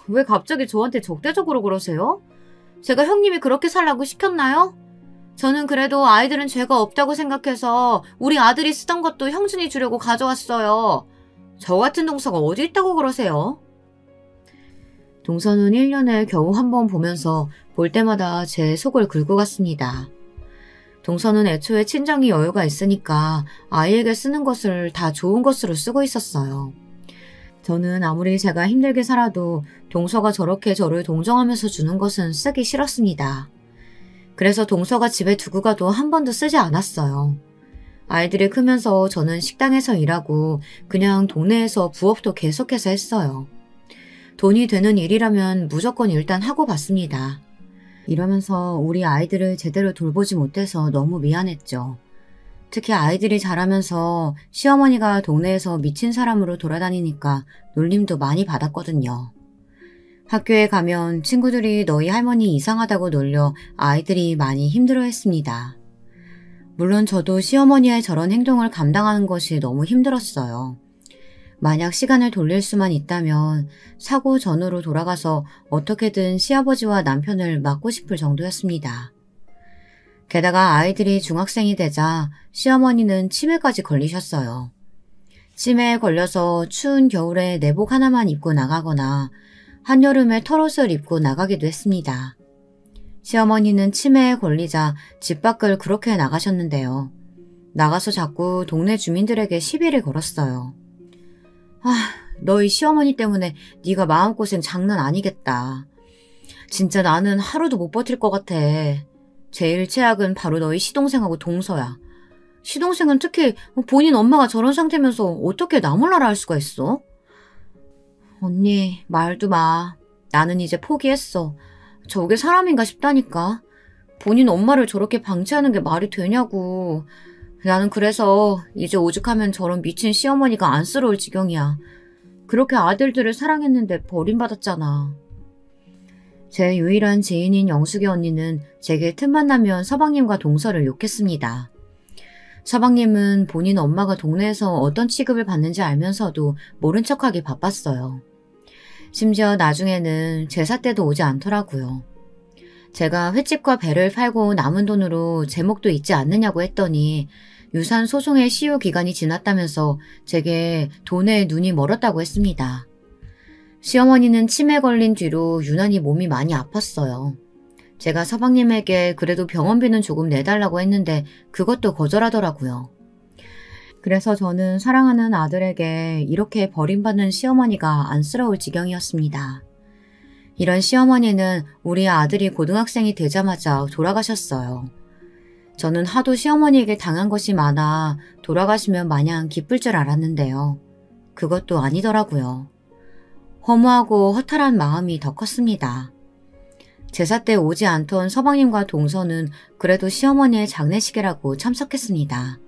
왜 갑자기 저한테 적대적으로 그러세요? 제가 형님이 그렇게 살라고 시켰나요? 저는 그래도 아이들은 죄가 없다고 생각해서 우리 아들이 쓰던 것도 형준이 주려고 가져왔어요. 저 같은 동서가 어디 있다고 그러세요? 동서는 1년에 겨우 한 번 보면서 볼 때마다 제 속을 긁고 갔습니다. 동서는 애초에 친정이 여유가 있으니까 아이에게 쓰는 것을 다 좋은 것으로 쓰고 있었어요. 저는 아무리 제가 힘들게 살아도 동서가 저렇게 저를 동정하면서 주는 것은 쓰기 싫었습니다. 그래서 동서가 집에 두고 가도 한 번도 쓰지 않았어요. 아이들이 크면서 저는 식당에서 일하고 그냥 동네에서 부업도 계속해서 했어요. 돈이 되는 일이라면 무조건 일단 하고 봤습니다. 이러면서 우리 아이들을 제대로 돌보지 못해서 너무 미안했죠. 특히 아이들이 자라면서 시어머니가 동네에서 미친 사람으로 돌아다니니까 놀림도 많이 받았거든요. 학교에 가면 친구들이 너희 할머니 이상하다고 놀려 아이들이 많이 힘들어했습니다. 물론 저도 시어머니의 저런 행동을 감당하는 것이 너무 힘들었어요. 만약 시간을 돌릴 수만 있다면 사고 전으로 돌아가서 어떻게든 시아버지와 남편을 막고 싶을 정도였습니다. 게다가 아이들이 중학생이 되자 시어머니는 치매까지 걸리셨어요. 치매에 걸려서 추운 겨울에 내복 하나만 입고 나가거나 한여름에 털옷을 입고 나가기도 했습니다. 시어머니는 치매에 걸리자 집 밖을 그렇게 나가셨는데요. 나가서 자꾸 동네 주민들에게 시비를 걸었어요. 너희 시어머니 때문에 네가 마음고생 장난 아니겠다. 진짜 나는 하루도 못 버틸 것 같아. 제일 최악은 바로 너희 시동생하고 동서야. 시동생은 특히 본인 엄마가 저런 상태면서 어떻게 나 몰라라 할 수가 있어? 언니, 말도 마. 나는 이제 포기했어. 저게 사람인가 싶다니까. 본인 엄마를 저렇게 방치하는 게 말이 되냐고. 나는 그래서 이제 오죽하면 저런 미친 시어머니가 안쓰러울 지경이야. 그렇게 아들들을 사랑했는데 버림받았잖아. 제 유일한 지인인 영숙이 언니는 제게 틈만 나면 서방님과 동서를 욕했습니다. 서방님은 본인 엄마가 동네에서 어떤 취급을 받는지 알면서도 모른 척하기 바빴어요. 심지어 나중에는 제사 때도 오지 않더라고요. 제가 횟집과 배를 팔고 남은 돈으로 제목도 있지 않느냐고 했더니 유산 소송의 시효 기간이 지났다면서 제게 돈에 눈이 멀었다고 했습니다. 시어머니는 치매 걸린 뒤로 유난히 몸이 많이 아팠어요. 제가 서방님에게 그래도 병원비는 조금 내달라고 했는데 그것도 거절하더라고요. 그래서 저는 사랑하는 아들에게 이렇게 버림받는 시어머니가 안쓰러울 지경이었습니다. 이런 시어머니는 우리 아들이 고등학생이 되자마자 돌아가셨어요. 저는 하도 시어머니에게 당한 것이 많아 돌아가시면 마냥 기쁠 줄 알았는데요. 그것도 아니더라고요. 허무하고 허탈한 마음이 더 컸습니다. 제사 때 오지 않던 서방님과 동서는 그래도 시어머니의 장례식이라고 참석했습니다.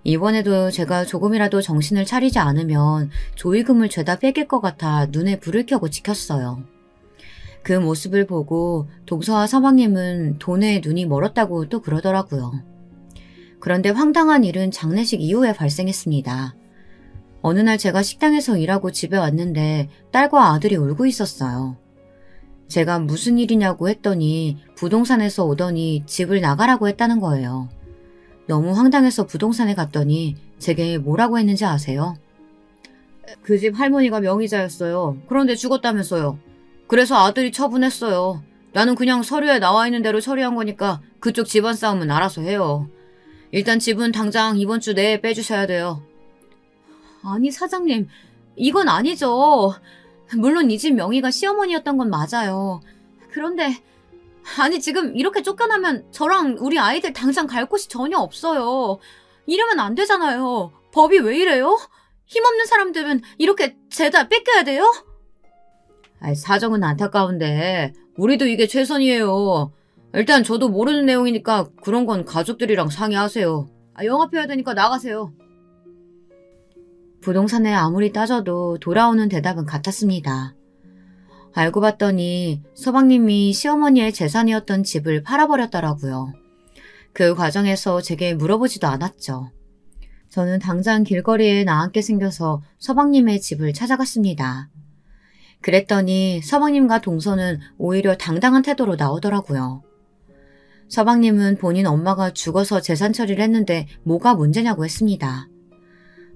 이번에도 제가 조금이라도 정신을 차리지 않으면 조의금을 죄다 뺏길 것 같아 눈에 불을 켜고 지켰어요. 그 모습을 보고 동서와 서방님은 돈에 눈이 멀었다고 또 그러더라고요. 그런데 황당한 일은 장례식 이후에 발생했습니다. 어느 날 제가 식당에서 일하고 집에 왔는데 딸과 아들이 울고 있었어요. 제가 무슨 일이냐고 했더니 부동산에서 오더니 집을 나가라고 했다는 거예요. 너무 황당해서 부동산에 갔더니 제게 뭐라고 했는지 아세요? 그 집 할머니가 명의자였어요. 그런데 죽었다면서요. 그래서 아들이 처분했어요. 나는 그냥 서류에 나와 있는 대로 처리한 거니까 그쪽 집안 싸움은 알아서 해요. 일단 집은 당장 이번 주 내에 빼주셔야 돼요. 아니 사장님, 이건 아니죠. 물론 이 집 명의가 시어머니였던 건 맞아요. 그런데 아니 지금 이렇게 쫓겨나면 저랑 우리 아이들 당장 갈 곳이 전혀 없어요. 이러면 안 되잖아요. 법이 왜 이래요? 힘없는 사람들은 이렇게 죄다 뺏겨야 돼요? 사정은 안타까운데 우리도 이게 최선이에요. 일단 저도 모르는 내용이니까 그런 건 가족들이랑 상의하세요. 영업해야 되니까 나가세요. 부동산에 아무리 따져도 돌아오는 대답은 같았습니다. 알고 봤더니 서방님이 시어머니의 재산이었던 집을 팔아버렸더라고요. 그 과정에서 제게 물어보지도 않았죠. 저는 당장 길거리에 나앉게 생겨서 서방님의 집을 찾아갔습니다. 그랬더니 서방님과 동서는 오히려 당당한 태도로 나오더라고요. 서방님은 본인 엄마가 죽어서 재산 처리를 했는데 뭐가 문제냐고 했습니다.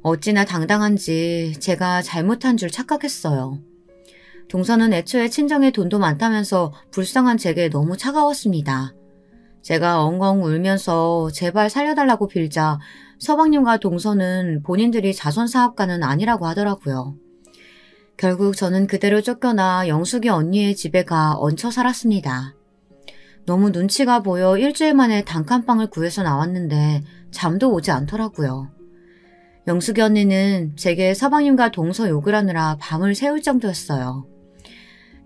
어찌나 당당한지 제가 잘못한 줄 착각했어요. 동서는 애초에 친정에 돈도 많다면서 불쌍한 제게 너무 차가웠습니다. 제가 엉엉 울면서 제발 살려달라고 빌자 서방님과 동서는 본인들이 자선사업가는 아니라고 하더라고요. 결국 저는 그대로 쫓겨나 영숙이 언니의 집에 가 얹혀 살았습니다. 너무 눈치가 보여 일주일 만에 단칸방을 구해서 나왔는데 잠도 오지 않더라고요. 영숙이 언니는 제게 서방님과 동서 욕을 하느라 밤을 새울 정도였어요.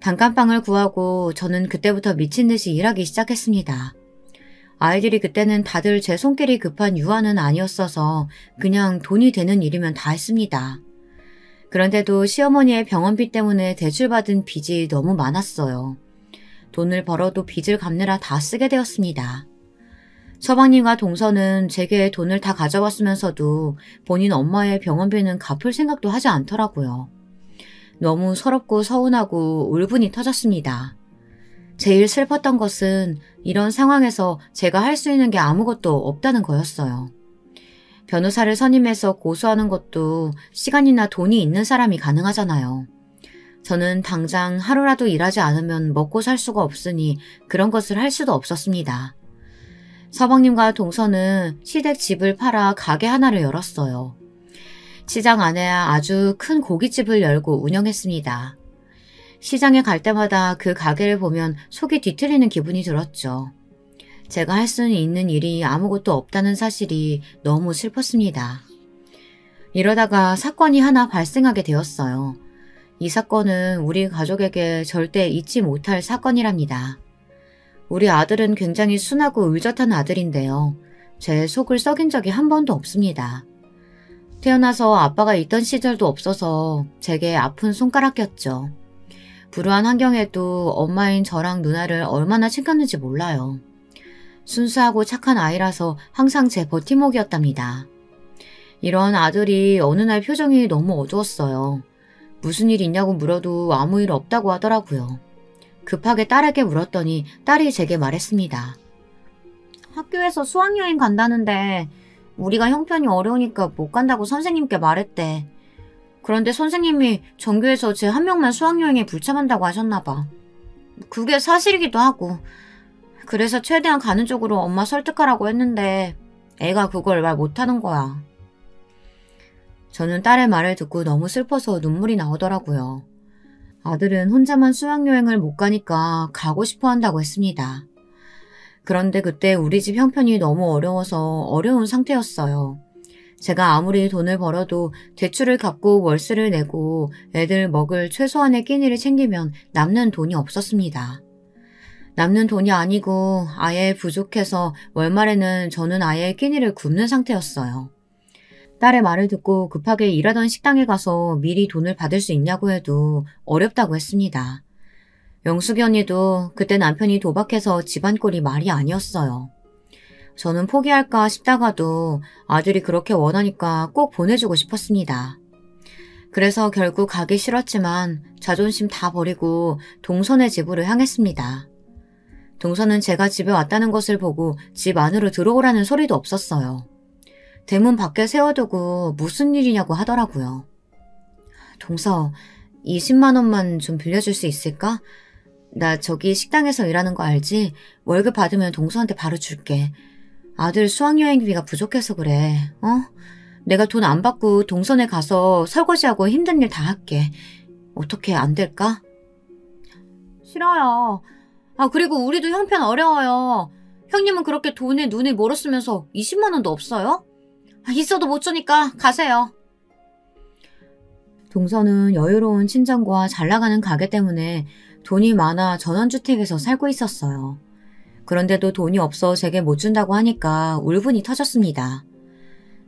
단칸방을 구하고 저는 그때부터 미친 듯이 일하기 시작했습니다. 아이들이 그때는 다들 제 손길이 급한 유아는 아니었어서 그냥 돈이 되는 일이면 다 했습니다. 그런데도 시어머니의 병원비 때문에 대출받은 빚이 너무 많았어요. 돈을 벌어도 빚을 갚느라 다 쓰게 되었습니다. 서방님과 동서는 제게 돈을 다 가져왔으면서도 본인 엄마의 병원비는 갚을 생각도 하지 않더라고요. 너무 서럽고 서운하고 울분이 터졌습니다. 제일 슬펐던 것은 이런 상황에서 제가 할 수 있는 게 아무것도 없다는 거였어요. 변호사를 선임해서 고소하는 것도 시간이나 돈이 있는 사람이 가능하잖아요. 저는 당장 하루라도 일하지 않으면 먹고 살 수가 없으니 그런 것을 할 수도 없었습니다. 서방님과 동서는 시댁 집을 팔아 가게 하나를 열었어요. 시장 안에 아주 큰 고깃집을 열고 운영했습니다. 시장에 갈 때마다 그 가게를 보면 속이 뒤틀리는 기분이 들었죠. 제가 할 수 있는 일이 아무것도 없다는 사실이 너무 슬펐습니다. 이러다가 사건이 하나 발생하게 되었어요. 이 사건은 우리 가족에게 절대 잊지 못할 사건이랍니다. 우리 아들은 굉장히 순하고 의젓한 아들인데요. 제 속을 썩인 적이 한 번도 없습니다. 태어나서 아빠가 있던 시절도 없어서 제게 아픈 손가락이었죠. 불우한 환경에도 엄마인 저랑 누나를 얼마나 챙겼는지 몰라요. 순수하고 착한 아이라서 항상 제 버팀목이었답니다. 이런 아들이 어느 날 표정이 너무 어두웠어요. 무슨 일 있냐고 물어도 아무 일 없다고 하더라고요. 급하게 딸에게 물었더니 딸이 제게 말했습니다. 학교에서 수학여행 간다는데 우리가 형편이 어려우니까 못 간다고 선생님께 말했대. 그런데 선생님이 전교에서 제 한 명만 수학여행에 불참한다고 하셨나 봐. 그게 사실이기도 하고. 그래서 최대한 가는 쪽으로 엄마 설득하라고 했는데 애가 그걸 말 못하는 거야. 저는 딸의 말을 듣고 너무 슬퍼서 눈물이 나오더라고요. 아들은 혼자만 수학여행을 못 가니까 가고 싶어 한다고 했습니다. 그런데 그때 우리 집 형편이 너무 어려워서 어려운 상태였어요. 제가 아무리 돈을 벌어도 대출을 갚고 월세를 내고 애들 먹을 최소한의 끼니를 챙기면 남는 돈이 없었습니다. 남는 돈이 아니고 아예 부족해서 월말에는 저는 아예 끼니를 굶는 상태였어요. 딸의 말을 듣고 급하게 일하던 식당에 가서 미리 돈을 받을 수 있냐고 해도 어렵다고 했습니다. 영숙이 언니도 그때 남편이 도박해서 집안 꼴이 말이 아니었어요. 저는 포기할까 싶다가도 아들이 그렇게 원하니까 꼭 보내주고 싶었습니다. 그래서 결국 가기 싫었지만 자존심 다 버리고 동선의 집으로 향했습니다. 동선은 제가 집에 왔다는 것을 보고 집 안으로 들어오라는 소리도 없었어요. 대문 밖에 세워두고 무슨 일이냐고 하더라고요. 동서, 20만 원만 좀 빌려줄 수 있을까? 나 저기 식당에서 일하는 거 알지? 월급 받으면 동서한테 바로 줄게. 아들 수학여행비가 부족해서 그래. 내가 돈 안 받고 동선에 가서 설거지하고 힘든 일 다 할게. 어떻게 안 될까? 싫어요. 그리고 우리도 형편 어려워요. 형님은 그렇게 돈에 눈이 멀었으면서 20만 원도 없어요? 있어도 못 주니까 가세요. 동서는 여유로운 친정과 잘 나가는 가게 때문에 돈이 많아 전원주택에서 살고 있었어요. 그런데도 돈이 없어 제게 못 준다고 하니까 울분이 터졌습니다.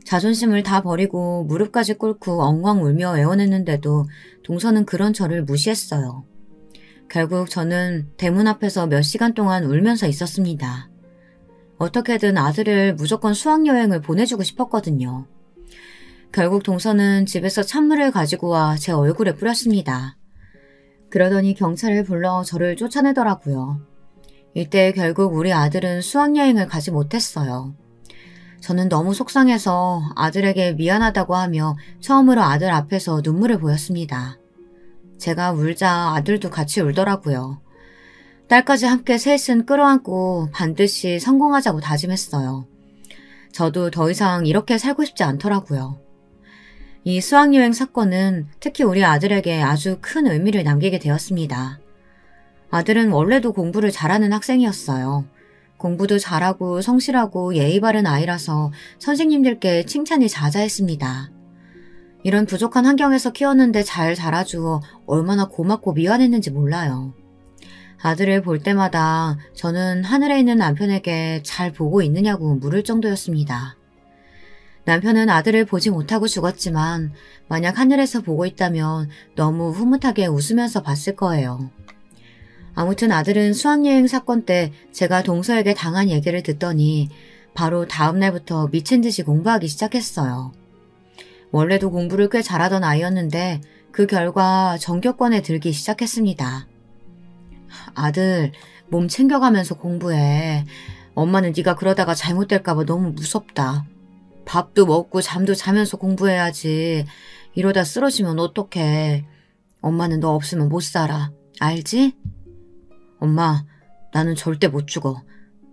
자존심을 다 버리고 무릎까지 꿇고 엉엉 울며 애원했는데도 동서는 그런 저를 무시했어요. 결국 저는 대문 앞에서 몇 시간 동안 울면서 있었습니다. 어떻게든 아들을 무조건 수학여행을 보내주고 싶었거든요. 결국 동서는 집에서 찬물을 가지고 와 제 얼굴에 뿌렸습니다. 그러더니 경찰을 불러 저를 쫓아내더라고요. 이때 결국 우리 아들은 수학여행을 가지 못했어요. 저는 너무 속상해서 아들에게 미안하다고 하며 처음으로 아들 앞에서 눈물을 보였습니다. 제가 울자 아들도 같이 울더라고요. 딸까지 함께 셋은 끌어안고 반드시 성공하자고 다짐했어요. 저도 더 이상 이렇게 살고 싶지 않더라고요. 이 수학여행 사건은 특히 우리 아들에게 아주 큰 의미를 남기게 되었습니다. 아들은 원래도 공부를 잘하는 학생이었어요. 공부도 잘하고 성실하고 예의 바른 아이라서 선생님들께 칭찬이 자자했습니다. 이런 부족한 환경에서 키웠는데 잘 자라주어 얼마나 고맙고 미안했는지 몰라요. 아들을 볼 때마다 저는 하늘에 있는 남편에게 잘 보고 있느냐고 물을 정도였습니다. 남편은 아들을 보지 못하고 죽었지만 만약 하늘에서 보고 있다면 너무 흐뭇하게 웃으면서 봤을 거예요. 아무튼 아들은 수학여행 사건 때 제가 동서에게 당한 얘기를 듣더니 바로 다음 날부터 미친 듯이 공부하기 시작했어요. 원래도 공부를 꽤 잘하던 아이였는데 그 결과 전교권에 들기 시작했습니다. 아들, 몸 챙겨가면서 공부해. 엄마는 네가 그러다가 잘못될까 봐 너무 무섭다. 밥도 먹고 잠도 자면서 공부해야지. 이러다 쓰러지면 어떡해. 엄마는 너 없으면 못 살아. 알지? 엄마, 나는 절대 못 죽어.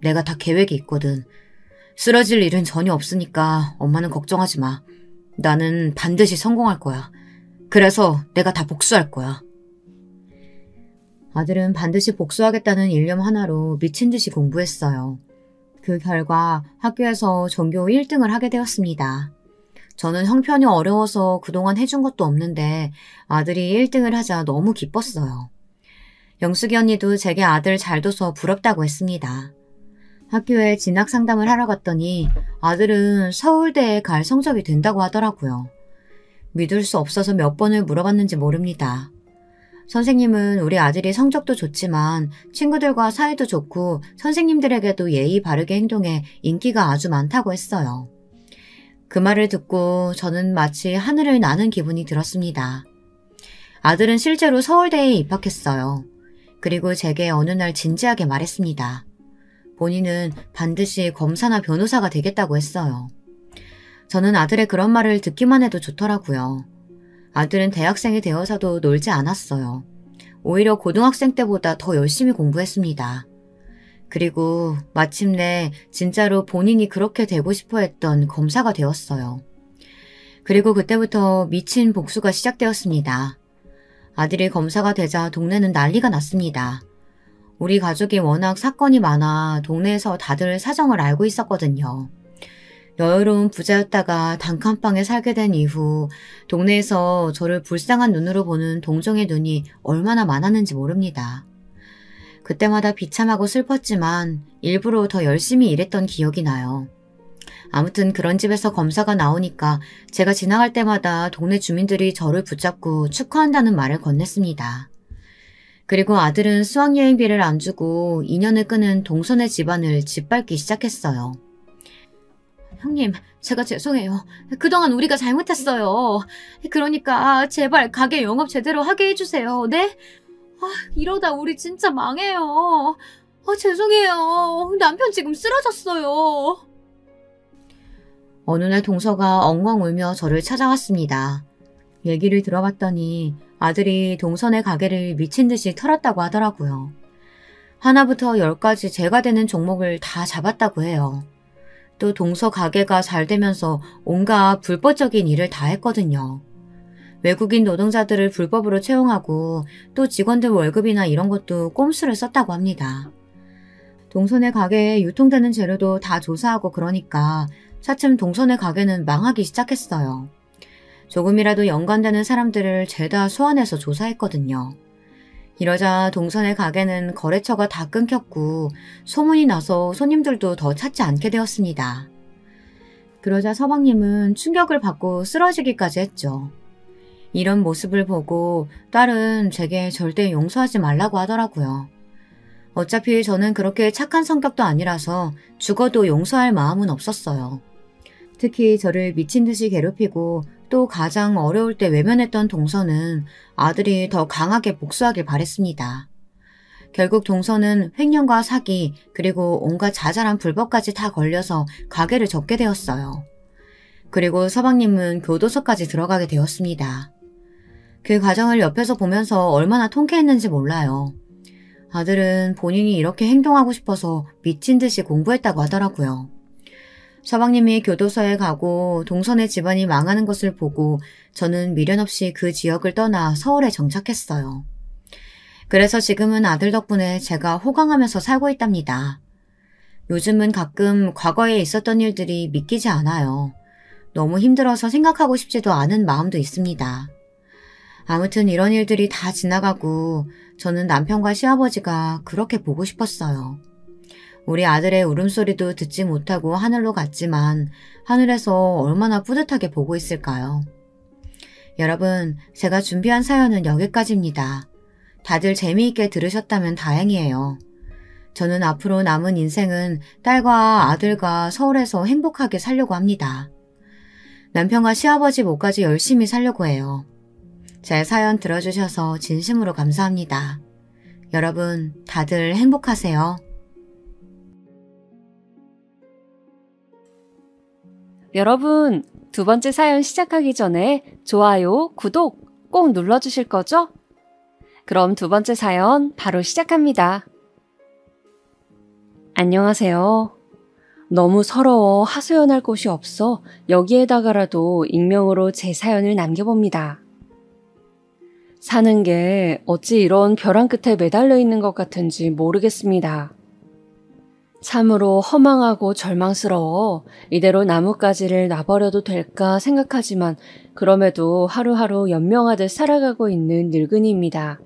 내가 다 계획이 있거든. 쓰러질 일은 전혀 없으니까 엄마는 걱정하지 마. 나는 반드시 성공할 거야. 그래서 내가 다 복수할 거야. 아들은 반드시 복수하겠다는 일념 하나로 미친 듯이 공부했어요. 그 결과 학교에서 전교 1등을 하게 되었습니다. 저는 형편이 어려워서 그동안 해준 것도 없는데 아들이 1등을 하자 너무 기뻤어요. 영숙이 언니도 제게 아들 잘 둬서 부럽다고 했습니다. 학교에 진학 상담을 하러 갔더니 아들은 서울대에 갈 성적이 된다고 하더라고요. 믿을 수 없어서 몇 번을 물어봤는지 모릅니다. 선생님은 우리 아들이 성적도 좋지만 친구들과 사이도 좋고 선생님들에게도 예의 바르게 행동해 인기가 아주 많다고 했어요. 그 말을 듣고 저는 마치 하늘을 나는 기분이 들었습니다. 아들은 실제로 서울대에 입학했어요. 그리고 제게 어느 날 진지하게 말했습니다. 본인은 반드시 검사나 변호사가 되겠다고 했어요. 저는 아들의 그런 말을 듣기만 해도 좋더라고요. 아들은 대학생이 되어서도 놀지 않았어요. 오히려 고등학생 때보다 더 열심히 공부했습니다. 그리고 마침내 진짜로 본인이 그렇게 되고 싶어 했던 검사가 되었어요. 그리고 그때부터 미친 복수가 시작되었습니다. 아들이 검사가 되자 동네는 난리가 났습니다. 우리 가족이 워낙 사건이 많아 동네에서 다들 사정을 알고 있었거든요. 여유로운 부자였다가 단칸방에 살게 된 이후 동네에서 저를 불쌍한 눈으로 보는 동정의 눈이 얼마나 많았는지 모릅니다. 그때마다 비참하고 슬펐지만 일부러 더 열심히 일했던 기억이 나요. 아무튼 그런 집에서 검사가 나오니까 제가 지나갈 때마다 동네 주민들이 저를 붙잡고 축하한다는 말을 건넸습니다. 그리고 아들은 수학여행비를 안 주고 인연을 끄는 동선의 집안을 짓밟기 시작했어요. 형님, 제가 죄송해요. 그동안 우리가 잘못했어요. 그러니까 제발 가게 영업 제대로 하게 해주세요. 네? 이러다 우리 진짜 망해요. 죄송해요. 남편 지금 쓰러졌어요. 어느 날 동서가 엉엉 울며 저를 찾아왔습니다. 얘기를 들어봤더니 아들이 동선의 가게를 미친 듯이 털었다고 하더라고요. 하나부터 10까지 제가 되는 종목을 다 잡았다고 해요. 또 동서 가게가 잘 되면서 온갖 불법적인 일을 다 했거든요. 외국인 노동자들을 불법으로 채용하고 또 직원들 월급이나 이런 것도 꼼수를 썼다고 합니다. 동선의 가게에 유통되는 재료도 다 조사하고 그러니까 차츰 동선의 가게는 망하기 시작했어요. 조금이라도 연관되는 사람들을 죄다 소환해서 조사했거든요. 이러자 동선의 가게는 거래처가 다 끊겼고 소문이 나서 손님들도 더 찾지 않게 되었습니다. 그러자 서방님은 충격을 받고 쓰러지기까지 했죠. 이런 모습을 보고 딸은 제게 절대 용서하지 말라고 하더라고요. 어차피 저는 그렇게 착한 성격도 아니라서 죽어도 용서할 마음은 없었어요. 특히 저를 미친 듯이 괴롭히고 또 가장 어려울 때 외면했던 동서는 아들이 더 강하게 복수하길 바랬습니다. 결국 동서는 횡령과 사기 그리고 온갖 자잘한 불법까지 다 걸려서 가게를 접게 되었어요. 그리고 서방님은 교도소까지 들어가게 되었습니다. 그 과정을 옆에서 보면서 얼마나 통쾌했는지 몰라요. 아들은 본인이 이렇게 행동하고 싶어서 미친 듯이 공부했다고 하더라고요. 서방님이 교도소에 가고 동선의 집안이 망하는 것을 보고 저는 미련 없이 그 지역을 떠나 서울에 정착했어요. 그래서 지금은 아들 덕분에 제가 호강하면서 살고 있답니다. 요즘은 가끔 과거에 있었던 일들이 믿기지 않아요. 너무 힘들어서 생각하고 싶지도 않은 마음도 있습니다. 아무튼 이런 일들이 다 지나가고 저는 남편과 시아버지가 그렇게 보고 싶었어요. 우리 아들의 울음소리도 듣지 못하고 하늘로 갔지만 하늘에서 얼마나 뿌듯하게 보고 있을까요? 여러분, 제가 준비한 사연은 여기까지입니다. 다들 재미있게 들으셨다면 다행이에요. 저는 앞으로 남은 인생은 딸과 아들과 서울에서 행복하게 살려고 합니다. 남편과 시아버지 몫까지 열심히 살려고 해요. 제 사연 들어주셔서 진심으로 감사합니다. 여러분, 다들 행복하세요. 여러분, 두 번째 사연 시작하기 전에 좋아요, 구독 꼭 눌러주실 거죠? 그럼 두 번째 사연 바로 시작합니다. 안녕하세요. 너무 서러워 하소연할 곳이 없어 여기에다가라도 익명으로 제 사연을 남겨봅니다. 사는 게 어찌 이런 벼랑 끝에 매달려 있는 것 같은지 모르겠습니다. 참으로 허망하고 절망스러워 이대로 나뭇가지를 놔버려도 될까 생각하지만 그럼에도 하루하루 연명하듯 살아가고 있는 늙은이입니다.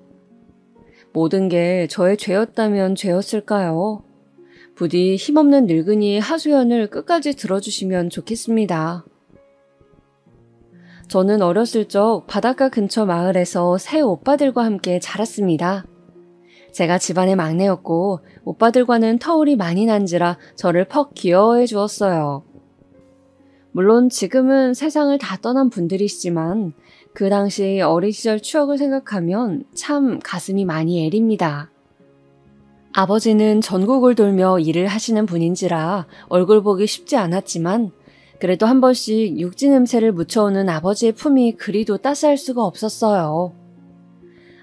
모든 게 저의 죄였다면 죄였을까요? 부디 힘없는 늙은이의 하소연을 끝까지 들어주시면 좋겠습니다. 저는 어렸을 적 바닷가 근처 마을에서 새 오빠들과 함께 자랐습니다. 제가 집안의 막내였고 오빠들과는 터울이 많이 난지라 저를 퍽 귀여워해 주었어요. 물론 지금은 세상을 다 떠난 분들이시지만 그 당시 어린 시절 추억을 생각하면 참 가슴이 많이 애립니다. 아버지는 전국을 돌며 일을 하시는 분인지라 얼굴 보기 쉽지 않았지만 그래도 한 번씩 육지 냄새를 묻혀오는 아버지의 품이 그리도 따스할 수가 없었어요.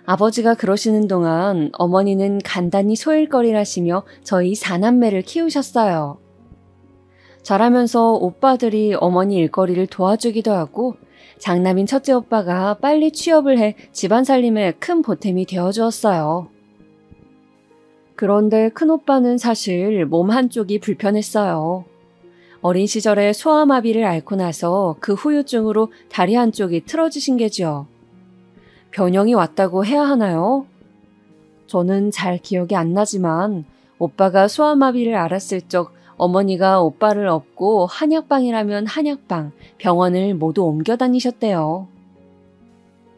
아버지가 그러시는 동안 어머니는 간단히 소일거리라시며 저희 4남매를 키우셨어요. 자라면서 오빠들이 어머니 일거리를 도와주기도 하고 장남인 첫째 오빠가 빨리 취업을 해 집안 살림에 큰 보탬이 되어주었어요. 그런데 큰오빠는 사실 몸 한쪽이 불편했어요. 어린 시절에 소아마비를 앓고 나서 그 후유증으로 다리 한쪽이 틀어지신 게지요. 변형이 왔다고 해야 하나요? 저는 잘 기억이 안 나지만 오빠가 소아마비를 앓았을 적 어머니가 오빠를 업고 한약방이라면 한약방, 병원을 모두 옮겨 다니셨대요.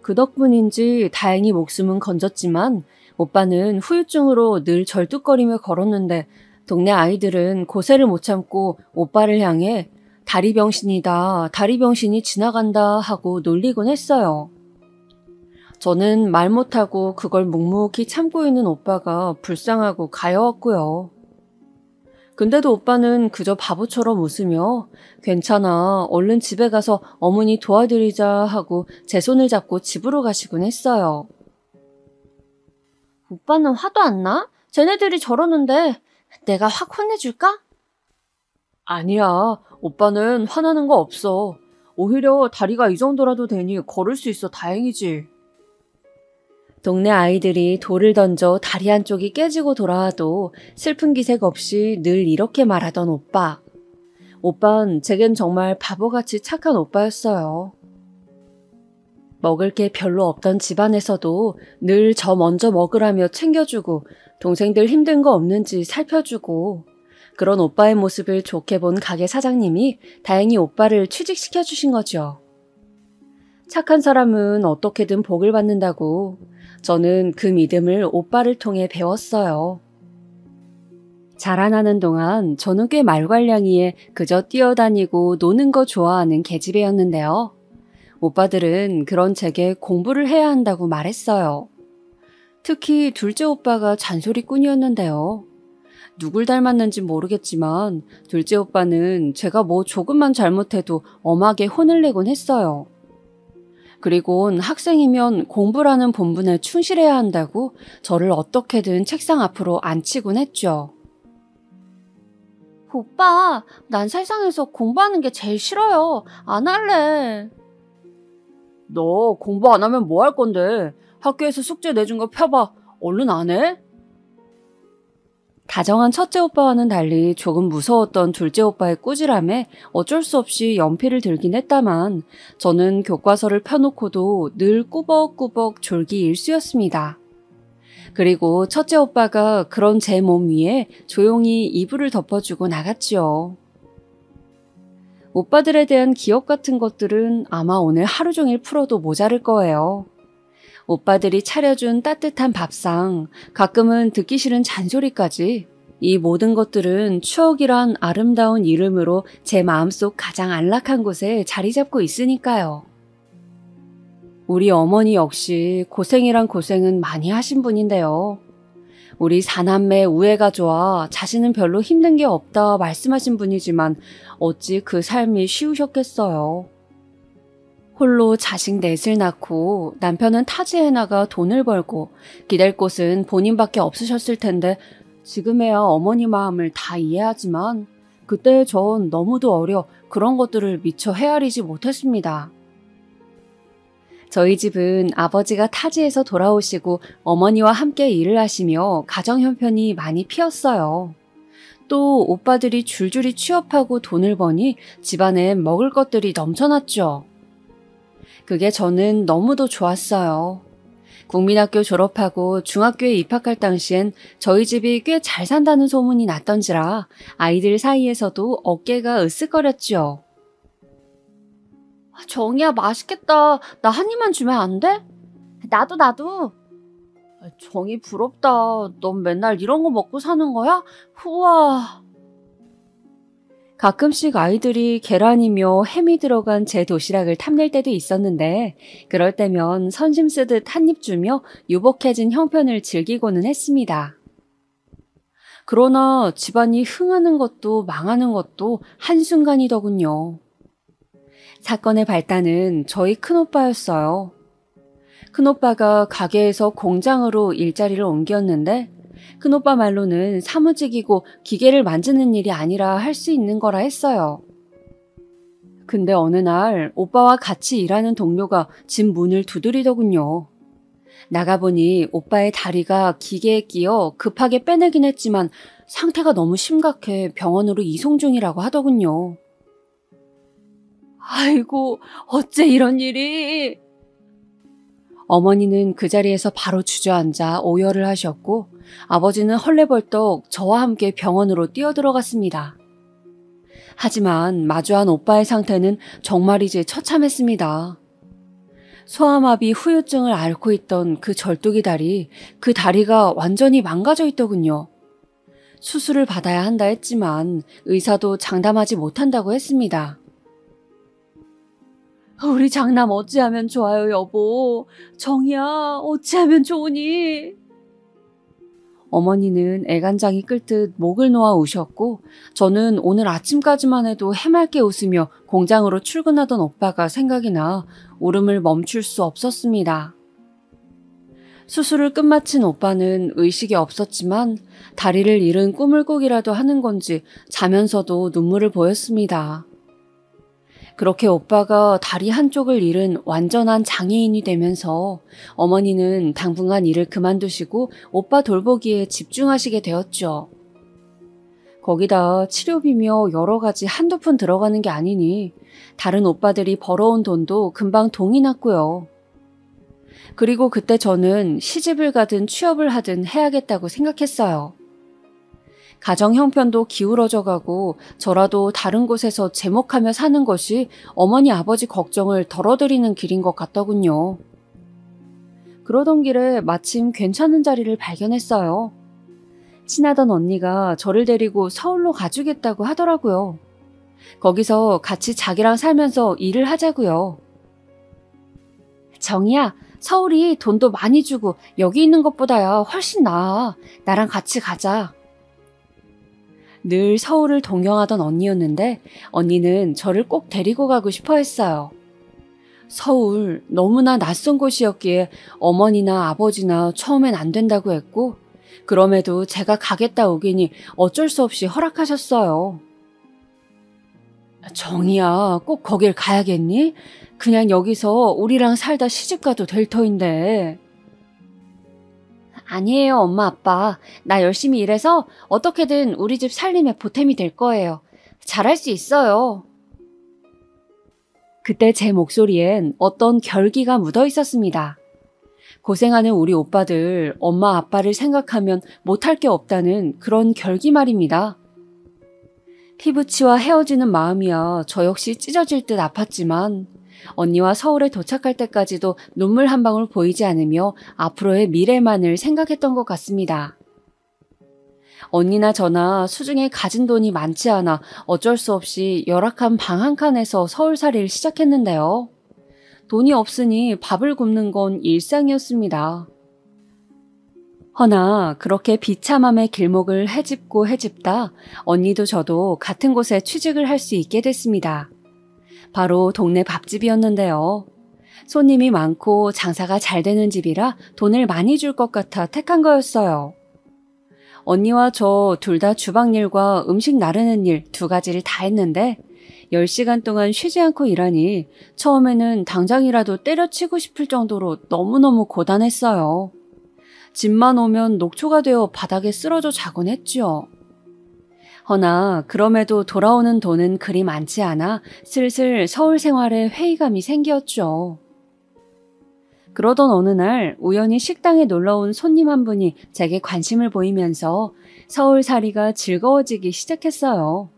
그 덕분인지 다행히 목숨은 건졌지만 오빠는 후유증으로 늘 절뚝거리며 걸었는데 동네 아이들은 고세를 못 참고 오빠를 향해 다리 병신이다, 다리 병신이 지나간다 하고 놀리곤 했어요. 저는 말 못하고 그걸 묵묵히 참고 있는 오빠가 불쌍하고 가여웠고요. 근데도 오빠는 그저 바보처럼 웃으며 괜찮아, 얼른 집에 가서 어머니 도와드리자 하고 제 손을 잡고 집으로 가시곤 했어요. 오빠는 화도 안 나? 쟤네들이 저러는데 내가 확 혼내줄까? 아니야, 오빠는 화나는 거 없어. 오히려 다리가 이 정도라도 되니 걸을 수 있어 다행이지. 동네 아이들이 돌을 던져 다리 한쪽이 깨지고 돌아와도 슬픈 기색 없이 늘 이렇게 말하던 오빠. 오빤 제겐 정말 바보같이 착한 오빠였어요. 먹을 게 별로 없던 집안에서도 늘 저 먼저 먹으라며 챙겨주고 동생들 힘든 거 없는지 살펴주고 그런 오빠의 모습을 좋게 본 가게 사장님이 다행히 오빠를 취직시켜 주신 거죠. 착한 사람은 어떻게든 복을 받는다고 저는 그 믿음을 오빠를 통해 배웠어요. 자라나는 동안 저는 꽤 말괄량이에 그저 뛰어다니고 노는 거 좋아하는 계집애였는데요. 오빠들은 그런 제게 공부를 해야 한다고 말했어요. 특히 둘째 오빠가 잔소리꾼이었는데요. 누굴 닮았는지 모르겠지만 둘째 오빠는 제가 뭐 조금만 잘못해도 엄하게 혼을 내곤 했어요. 그리곤 학생이면 공부라는 본분에 충실해야 한다고 저를 어떻게든 책상 앞으로 앉히곤 했죠. 오빠, 난 세상에서 공부하는 게 제일 싫어요. 안 할래. 너 공부 안 하면 뭐 할 건데? 학교에서 숙제 내준 거 펴봐. 얼른 안 해? 다정한 첫째 오빠와는 달리 조금 무서웠던 둘째 오빠의 꾸지람에 어쩔 수 없이 연필을 들긴 했다만 저는 교과서를 펴놓고도 늘 꾸벅꾸벅 졸기 일쑤였습니다. 그리고 첫째 오빠가 그런 제 몸 위에 조용히 이불을 덮어주고 나갔지요. 오빠들에 대한 기억 같은 것들은 아마 오늘 하루 종일 풀어도 모자랄 거예요. 오빠들이 차려준 따뜻한 밥상, 가끔은 듣기 싫은 잔소리까지, 이 모든 것들은 추억이란 아름다운 이름으로 제 마음속 가장 안락한 곳에 자리 잡고 있으니까요. 우리 어머니 역시 고생이란 고생은 많이 하신 분인데요. 우리 사남매 우애가 좋아 자신은 별로 힘든 게 없다 말씀하신 분이지만 어찌 그 삶이 쉬우셨겠어요. 홀로 자식 넷을 낳고 남편은 타지에 나가 돈을 벌고 기댈 곳은 본인밖에 없으셨을 텐데 지금에야 어머니 마음을 다 이해하지만 그때 전 너무도 어려 그런 것들을 미처 헤아리지 못했습니다. 저희 집은 아버지가 타지에서 돌아오시고 어머니와 함께 일을 하시며 가정 형편이 많이 피었어요. 또 오빠들이 줄줄이 취업하고 돈을 버니 집안엔 먹을 것들이 넘쳐났죠. 그게 저는 너무도 좋았어요. 국민학교 졸업하고 중학교에 입학할 당시엔 저희 집이 꽤 잘 산다는 소문이 났던지라 아이들 사이에서도 어깨가 으쓱거렸죠. 정이야, 맛있겠다. 나 한 입만 주면 안 돼? 나도. 정이 부럽다. 넌 맨날 이런 거 먹고 사는 거야? 우와. 가끔씩 아이들이 계란이며 햄이 들어간 제 도시락을 탐낼 때도 있었는데 그럴 때면 선심 쓰듯 한 입 주며 유복해진 형편을 즐기고는 했습니다. 그러나 집안이 흥하는 것도 망하는 것도 한순간이더군요. 사건의 발단은 저희 큰오빠였어요. 큰오빠가 가게에서 공장으로 일자리를 옮겼는데 큰오빠 말로는 사무직이고 기계를 만지는 일이 아니라 할 수 있는 거라 했어요. 근데 어느 날 오빠와 같이 일하는 동료가 집 문을 두드리더군요. 나가보니 오빠의 다리가 기계에 끼어 급하게 빼내긴 했지만 상태가 너무 심각해 병원으로 이송 중이라고 하더군요. 아이고, 어째 이런 일이. 어머니는 그 자리에서 바로 주저앉아 오열을 하셨고 아버지는 헐레벌떡 저와 함께 병원으로 뛰어들어갔습니다. 하지만 마주한 오빠의 상태는 정말이지 처참했습니다. 소아마비 후유증을 앓고 있던 그 절뚝이 다리, 그 다리가 완전히 망가져 있더군요. 수술을 받아야 한다 했지만 의사도 장담하지 못한다고 했습니다. 우리 장남 어찌하면 좋아요, 여보. 정이야, 어찌하면 좋으니. 어머니는 애간장이 끓듯 목을 놓아 우셨고 저는 오늘 아침까지만 해도 해맑게 웃으며 공장으로 출근하던 오빠가 생각이 나 울음을 멈출 수 없었습니다. 수술을 끝마친 오빠는 의식이 없었지만 다리를 잃은 꿈을 꾸기라도 하는 건지 자면서도 눈물을 보였습니다. 그렇게 오빠가 다리 한쪽을 잃은 완전한 장애인이 되면서 어머니는 당분간 일을 그만두시고 오빠 돌보기에 집중하시게 되었죠. 거기다 치료비며 여러 가지 한두 푼 들어가는 게 아니니 다른 오빠들이 벌어온 돈도 금방 동이 났고요. 그리고 그때 저는 시집을 가든 취업을 하든 해야겠다고 생각했어요. 가정 형편도 기울어져 가고 저라도 다른 곳에서 제목하며 사는 것이 어머니 아버지 걱정을 덜어드리는 길인 것 같더군요. 그러던 길에 마침 괜찮은 자리를 발견했어요. 친하던 언니가 저를 데리고 서울로 가주겠다고 하더라고요. 거기서 같이 자기랑 살면서 일을 하자고요. 정이야, 서울이 돈도 많이 주고 여기 있는 것보다야 훨씬 나아. 나랑 같이 가자. 늘 서울을 동경하던 언니였는데 언니는 저를 꼭 데리고 가고 싶어 했어요. 서울 너무나 낯선 곳이었기에 어머니나 아버지나 처음엔 안 된다고 했고 그럼에도 제가 가겠다 오기니 어쩔 수 없이 허락하셨어요. 정이야, 꼭 거길 가야겠니? 그냥 여기서 우리랑 살다 시집가도 될 터인데. 아니에요, 엄마, 아빠. 나 열심히 일해서 어떻게든 우리 집 살림에 보탬이 될 거예요. 잘할 수 있어요. 그때 제 목소리엔 어떤 결기가 묻어 있었습니다. 고생하는 우리 오빠들 엄마 아빠를 생각하면 못할 게 없다는 그런 결기말입니다. 피부치와 헤어지는 마음이야 저 역시 찢어질 듯 아팠지만 언니와 서울에 도착할 때까지도 눈물 한 방울 보이지 않으며 앞으로의 미래만을 생각했던 것 같습니다. 언니나 저나 수중에 가진 돈이 많지 않아 어쩔 수 없이 열악한 방 한 칸에서 서울살이를 시작했는데요. 돈이 없으니 밥을 굶는 건 일상이었습니다. 허나 그렇게 비참함의 길목을 헤집고 헤집다 언니도 저도 같은 곳에 취직을 할 수 있게 됐습니다. 바로 동네 밥집이었는데요. 손님이 많고 장사가 잘 되는 집이라 돈을 많이 줄 것 같아 택한 거였어요. 언니와 저 둘 다 주방일과 음식 나르는 일 두 가지를 다 했는데 10시간 동안 쉬지 않고 일하니 처음에는 당장이라도 때려치고 싶을 정도로 너무너무 고단했어요. 집만 오면 녹초가 되어 바닥에 쓰러져 자곤 했죠. 허나 그럼에도 돌아오는 돈은 그리 많지 않아 슬슬 서울 생활에 회의감이 생겼죠. 그러던 어느 날 우연히 식당에 놀러온 손님 한 분이 제게 관심을 보이면서 서울살이가 즐거워지기 시작했어요.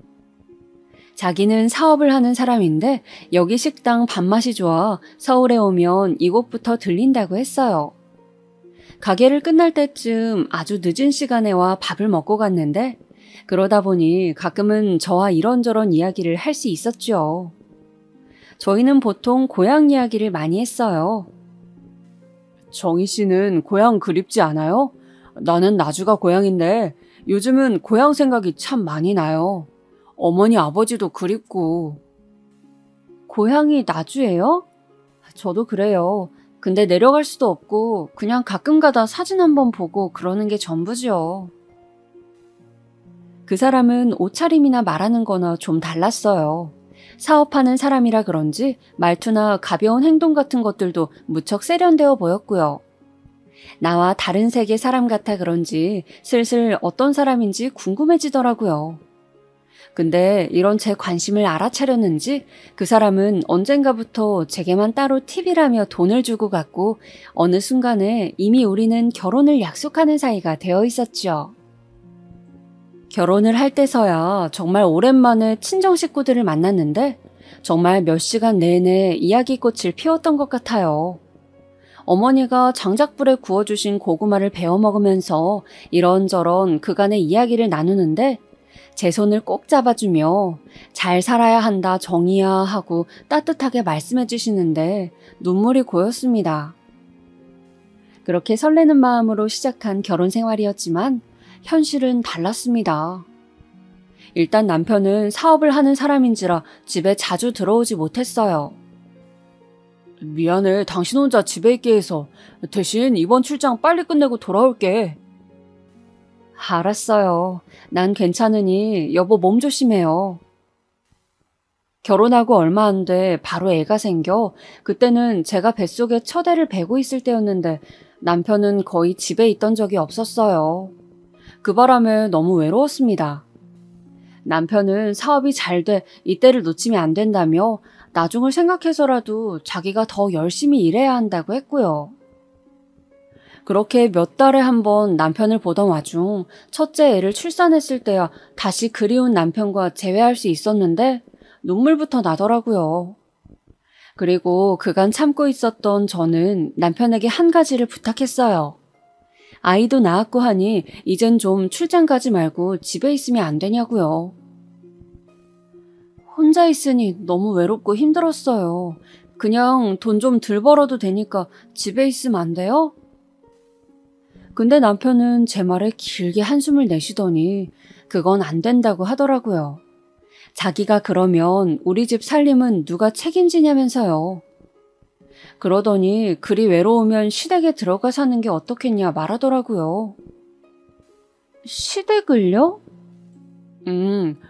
자기는 사업을 하는 사람인데 여기 식당 밥맛이 좋아 서울에 오면 이곳부터 들린다고 했어요. 가게를 끝날 때쯤 아주 늦은 시간에 와 밥을 먹고 갔는데 그러다 보니 가끔은 저와 이런저런 이야기를 할 수 있었죠. 저희는 보통 고향 이야기를 많이 했어요. 정희 씨는 고향 그립지 않아요? 나는 나주가 고향인데 요즘은 고향 생각이 참 많이 나요. 어머니 아버지도 그립고. 고향이 나주예요? 저도 그래요. 근데 내려갈 수도 없고 그냥 가끔 가다 사진 한번 보고 그러는 게 전부지요. 그 사람은 옷차림이나 말하는 거나 좀 달랐어요. 사업하는 사람이라 그런지 말투나 가벼운 행동 같은 것들도 무척 세련되어 보였고요. 나와 다른 세계 사람 같아 그런지 슬슬 어떤 사람인지 궁금해지더라고요. 근데 이런 제 관심을 알아차렸는지 그 사람은 언젠가부터 제게만 따로 팁이라며 돈을 주고 갔고 어느 순간에 이미 우리는 결혼을 약속하는 사이가 되어 있었죠. 결혼을 할 때서야 정말 오랜만에 친정 식구들을 만났는데 정말 몇 시간 내내 이야기꽃을 피웠던 것 같아요. 어머니가 장작불에 구워주신 고구마를 베어 먹으면서 이런저런 그간의 이야기를 나누는데 제 손을 꼭 잡아주며 잘 살아야 한다 정이야 하고 따뜻하게 말씀해 주시는데 눈물이 고였습니다. 그렇게 설레는 마음으로 시작한 결혼 생활이었지만 현실은 달랐습니다. 일단 남편은 사업을 하는 사람인지라 집에 자주 들어오지 못했어요. 미안해, 당신 혼자 집에 있게 해서. 대신 이번 출장 빨리 끝내고 돌아올게. 알았어요. 난 괜찮으니 여보 몸 조심해요. 결혼하고 얼마 안 돼 바로 애가 생겨 그때는 제가 뱃속에 첫 애를 베고 있을 때였는데 남편은 거의 집에 있던 적이 없었어요. 그 바람에 너무 외로웠습니다. 남편은 사업이 잘 돼 이때를 놓치면 안 된다며 나중을 생각해서라도 자기가 더 열심히 일해야 한다고 했고요. 그렇게 몇 달에 한 번 남편을 보던 와중 첫째 애를 출산했을 때야 다시 그리운 남편과 재회할 수 있었는데 눈물부터 나더라고요. 그리고 그간 참고 있었던 저는 남편에게 한 가지를 부탁했어요. 아이도 낳았고 하니 이젠 좀 출장 가지 말고 집에 있으면 안 되냐고요. 혼자 있으니 너무 외롭고 힘들었어요. 그냥 돈 좀 덜 벌어도 되니까 집에 있으면 안 돼요? 근데 남편은 제 말에 길게 한숨을 내쉬더니 그건 안 된다고 하더라고요. 자기가 그러면 우리 집 살림은 누가 책임지냐면서요. 그러더니 그리 외로우면 시댁에 들어가 사는 게 어떻겠냐 말하더라고요. 시댁을요?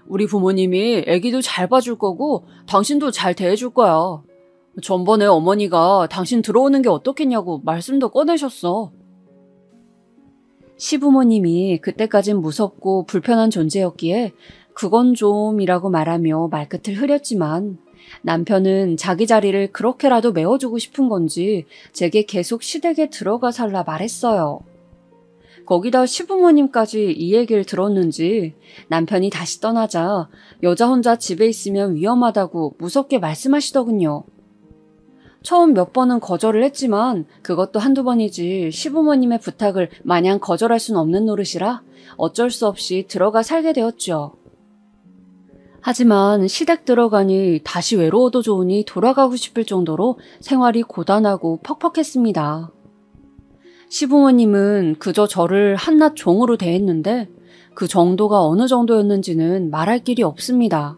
우리 부모님이 애기도 잘 봐줄 거고 당신도 잘 대해줄 거야. 전번에 어머니가 당신 들어오는 게 어떻겠냐고 말씀도 꺼내셨어. 시부모님이 그때까진 무섭고 불편한 존재였기에 그건 좀이라고 말하며 말끝을 흐렸지만 남편은 자기 자리를 그렇게라도 메워주고 싶은 건지 제게 계속 시댁에 들어가 살라 말했어요. 거기다 시부모님까지 이 얘기를 들었는지 남편이 다시 떠나자 여자 혼자 집에 있으면 위험하다고 무섭게 말씀하시더군요. 처음 몇 번은 거절을 했지만 그것도 한두 번이지 시부모님의 부탁을 마냥 거절할 순 없는 노릇이라 어쩔 수 없이 들어가 살게 되었죠. 하지만 시댁 들어가니 다시 외로워도 좋으니 돌아가고 싶을 정도로 생활이 고단하고 퍽퍽했습니다. 시부모님은 그저 저를 한낱 종으로 대했는데 그 정도가 어느 정도였는지는 말할 길이 없습니다.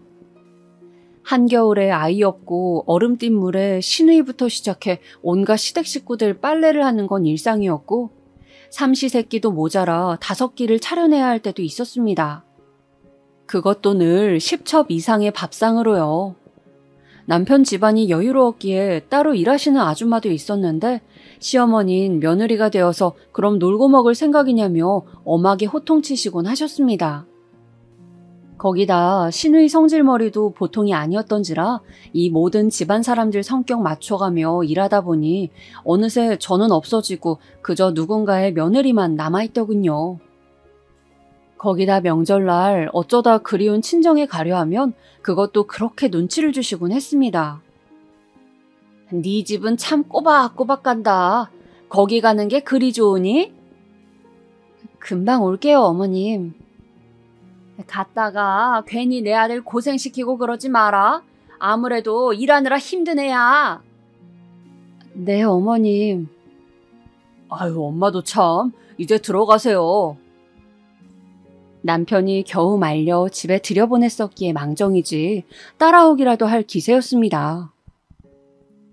한겨울에 아이 없고 얼음띤 물에 신우이부터 시작해 온갖 시댁 식구들 빨래를 하는 건 일상이었고 삼시세끼도 모자라 5끼를 차려내야 할 때도 있었습니다. 그것도 늘 10첩 이상의 밥상으로요. 남편 집안이 여유로웠기에 따로 일하시는 아줌마도 있었는데 시어머니는 며느리가 되어서 그럼 놀고 먹을 생각이냐며 엄하게 호통치시곤 하셨습니다. 거기다 시누이 성질머리도 보통이 아니었던지라 이 모든 집안 사람들 성격 맞춰가며 일하다 보니 어느새 저는 없어지고 그저 누군가의 며느리만 남아있더군요. 거기다 명절날 어쩌다 그리운 친정에 가려 하면 그것도 그렇게 눈치를 주시곤 했습니다. 네 집은 참 꼬박꼬박 간다. 거기 가는 게 그리 좋으니? 금방 올게요, 어머님. 갔다가 괜히 내 아들 고생시키고 그러지 마라. 아무래도 일하느라 힘든 애야. 네, 어머님. 아유, 엄마도 참. 이제 들어가세요. 남편이 겨우 말려 집에 들여보냈었기에 망정이지 따라오기라도 할 기세였습니다.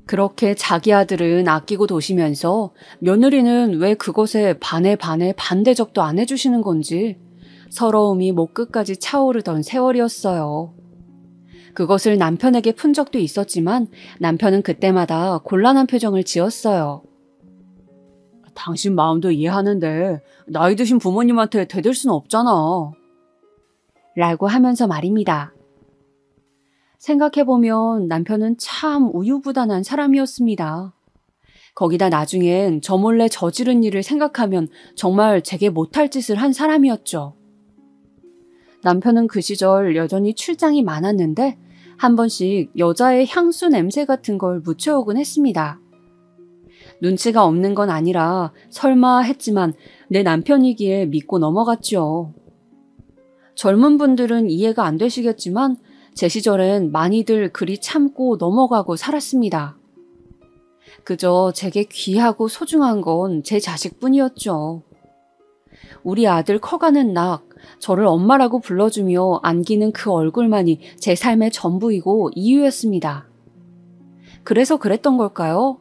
그렇게 자기 아들은 아끼고 도시면서 며느리는 왜 그것에 반에 반대적도 안 해주시는 건지 서러움이 목 끝까지 차오르던 세월이었어요. 그것을 남편에게 푼 적도 있었지만 남편은 그때마다 곤란한 표정을 지었어요. 당신 마음도 이해하는데 나이 드신 부모님한테 대들 수는 없잖아. 라고 하면서 말입니다. 생각해보면 남편은 참 우유부단한 사람이었습니다. 거기다 나중엔 저 몰래 저지른 일을 생각하면 정말 제게 못할 짓을 한 사람이었죠. 남편은 그 시절 여전히 출장이 많았는데 한 번씩 여자의 향수 냄새 같은 걸 묻혀오곤 했습니다. 눈치가 없는 건 아니라 설마 했지만 내 남편이기에 믿고 넘어갔죠. 젊은 분들은 이해가 안 되시겠지만 제 시절엔 많이들 그리 참고 넘어가고 살았습니다. 그저 제게 귀하고 소중한 건 제 자식뿐이었죠. 우리 아들 커가는 낙, 저를 엄마라고 불러주며 안기는 그 얼굴만이 제 삶의 전부이고 이유였습니다. 그래서 그랬던 걸까요?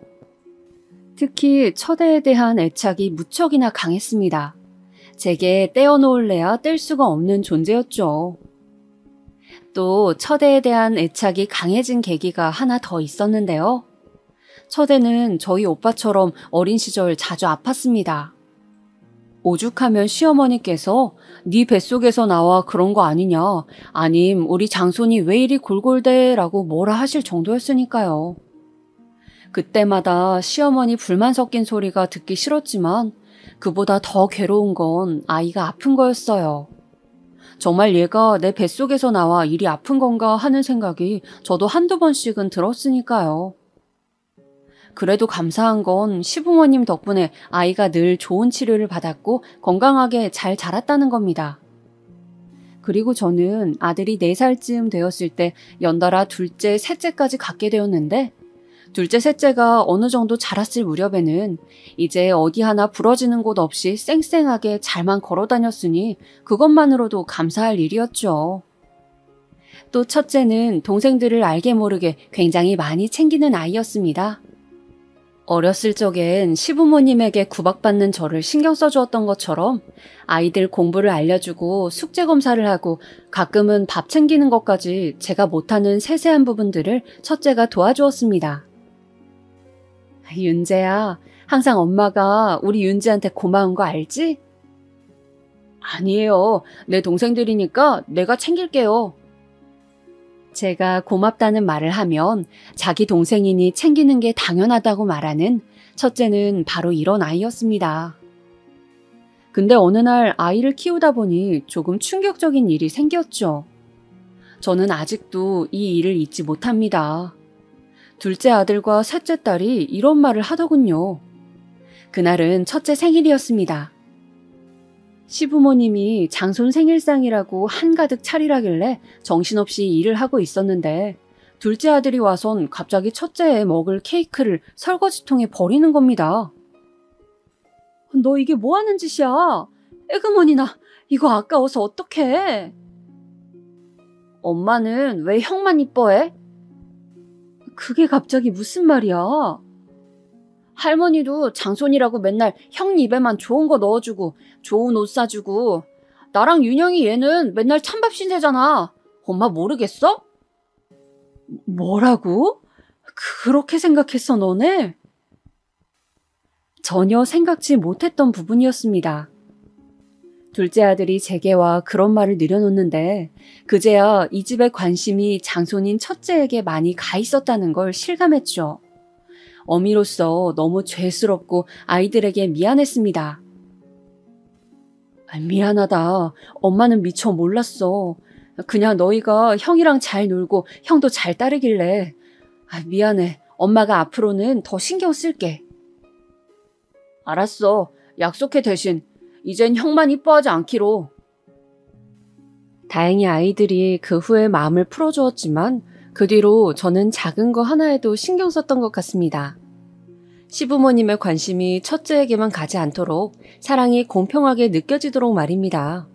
특히 첫애에 대한 애착이 무척이나 강했습니다. 제게 떼어놓을래야 뗄 수가 없는 존재였죠. 또 첫애에 대한 애착이 강해진 계기가 하나 더 있었는데요. 첫애는 저희 오빠처럼 어린 시절 자주 아팠습니다. 오죽하면 시어머니께서 네 뱃속에서 나와 그런 거 아니냐, 아님 우리 장손이 왜 이리 골골대 라고 뭐라 하실 정도였으니까요. 그때마다 시어머니 불만 섞인 소리가 듣기 싫었지만 그보다 더 괴로운 건 아이가 아픈 거였어요. 정말 얘가 내 뱃속에서 나와 이리 아픈 건가 하는 생각이 저도 한두 번씩은 들었으니까요. 그래도 감사한 건 시부모님 덕분에 아이가 늘 좋은 치료를 받았고 건강하게 잘 자랐다는 겁니다. 그리고 저는 아들이 4살쯤 되었을 때 연달아 둘째, 셋째까지 갖게 되었는데 둘째, 셋째가 어느 정도 자랐을 무렵에는 이제 어디 하나 부러지는 곳 없이 쌩쌩하게 잘만 걸어 다녔으니 그것만으로도 감사할 일이었죠. 또 첫째는 동생들을 알게 모르게 굉장히 많이 챙기는 아이였습니다. 어렸을 적엔 시부모님에게 구박받는 저를 신경 써주었던 것처럼 아이들 공부를 알려주고 숙제 검사를 하고 가끔은 밥 챙기는 것까지 제가 못하는 세세한 부분들을 첫째가 도와주었습니다. 윤재야, 항상 엄마가 우리 윤지한테 고마운 거 알지? 아니에요. 내 동생들이니까 내가 챙길게요. 제가 고맙다는 말을 하면 자기 동생이니 챙기는 게 당연하다고 말하는 첫째는 바로 이런 아이였습니다. 근데 어느 날 아이를 키우다 보니 조금 충격적인 일이 생겼죠. 저는 아직도 이 일을 잊지 못합니다. 둘째 아들과 셋째 딸이 이런 말을 하더군요. 그날은 첫째 생일이었습니다. 시부모님이 장손 생일상이라고 한가득 차리라길래 정신없이 일을 하고 있었는데 둘째 아들이 와선 갑자기 첫째에 먹을 케이크를 설거지통에 버리는 겁니다. 너 이게 뭐 하는 짓이야? 에그머니나 이거 아까워서 어떡해? 엄마는 왜 형만 이뻐해? 그게 갑자기 무슨 말이야? 할머니도 장손이라고 맨날 형 입에만 좋은 거 넣어주고 좋은 옷 사주고 나랑 윤영이 얘는 맨날 찬밥 신세잖아. 엄마 모르겠어? 뭐라고? 그렇게 생각했어 너네? 전혀 생각지 못했던 부분이었습니다. 둘째 아들이 제게와 그런 말을 늘여놓는데 그제야 이 집의 관심이 장손인 첫째에게 많이 가 있었다는 걸 실감했죠. 어미로서 너무 죄스럽고 아이들에게 미안했습니다. 미안하다. 엄마는 미처 몰랐어. 그냥 너희가 형이랑 잘 놀고 형도 잘 따르길래. 미안해. 엄마가 앞으로는 더 신경 쓸게. 알았어. 약속해 대신. 이젠 형만 이뻐하지 않기로. 다행히 아이들이 그 후에 마음을 풀어주었지만 그 뒤로 저는 작은 거 하나에도 신경 썼던 것 같습니다. 시부모님의 관심이 첫째에게만 가지 않도록 사랑이 공평하게 느껴지도록 말입니다.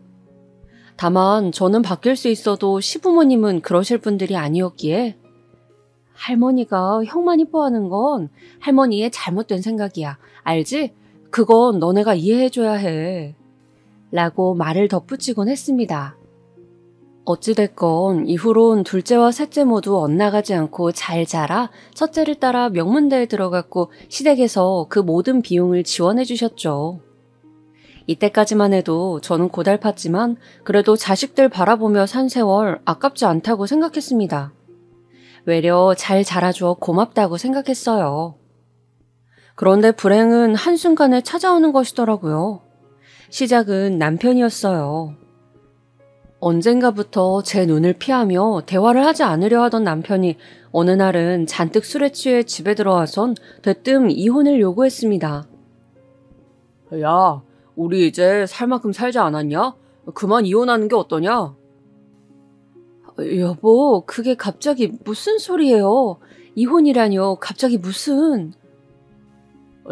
다만 저는 바뀔 수 있어도 시부모님은 그러실 분들이 아니었기에 할머니가 형만 이뻐하는 건 할머니의 잘못된 생각이야. 알지? 그건 너네가 이해해줘야 해. 라고 말을 덧붙이곤 했습니다. 어찌됐건 이후론 둘째와 셋째 모두 엇나가지 않고 잘 자라 첫째를 따라 명문대에 들어갔고 시댁에서 그 모든 비용을 지원해 주셨죠. 이때까지만 해도 저는 고달팠지만 그래도 자식들 바라보며 산 세월 아깝지 않다고 생각했습니다. 외려 잘 자라주어 고맙다고 생각했어요. 그런데 불행은 한순간에 찾아오는 것이더라고요. 시작은 남편이었어요. 언젠가부터 제 눈을 피하며 대화를 하지 않으려 하던 남편이 어느 날은 잔뜩 술에 취해 집에 들어와선 대뜸 이혼을 요구했습니다. 야, 우리 이제 살 만큼 살지 않았냐? 그만 이혼하는 게 어떠냐? 여보, 그게 갑자기 무슨 소리예요? 이혼이라뇨, 갑자기 무슨...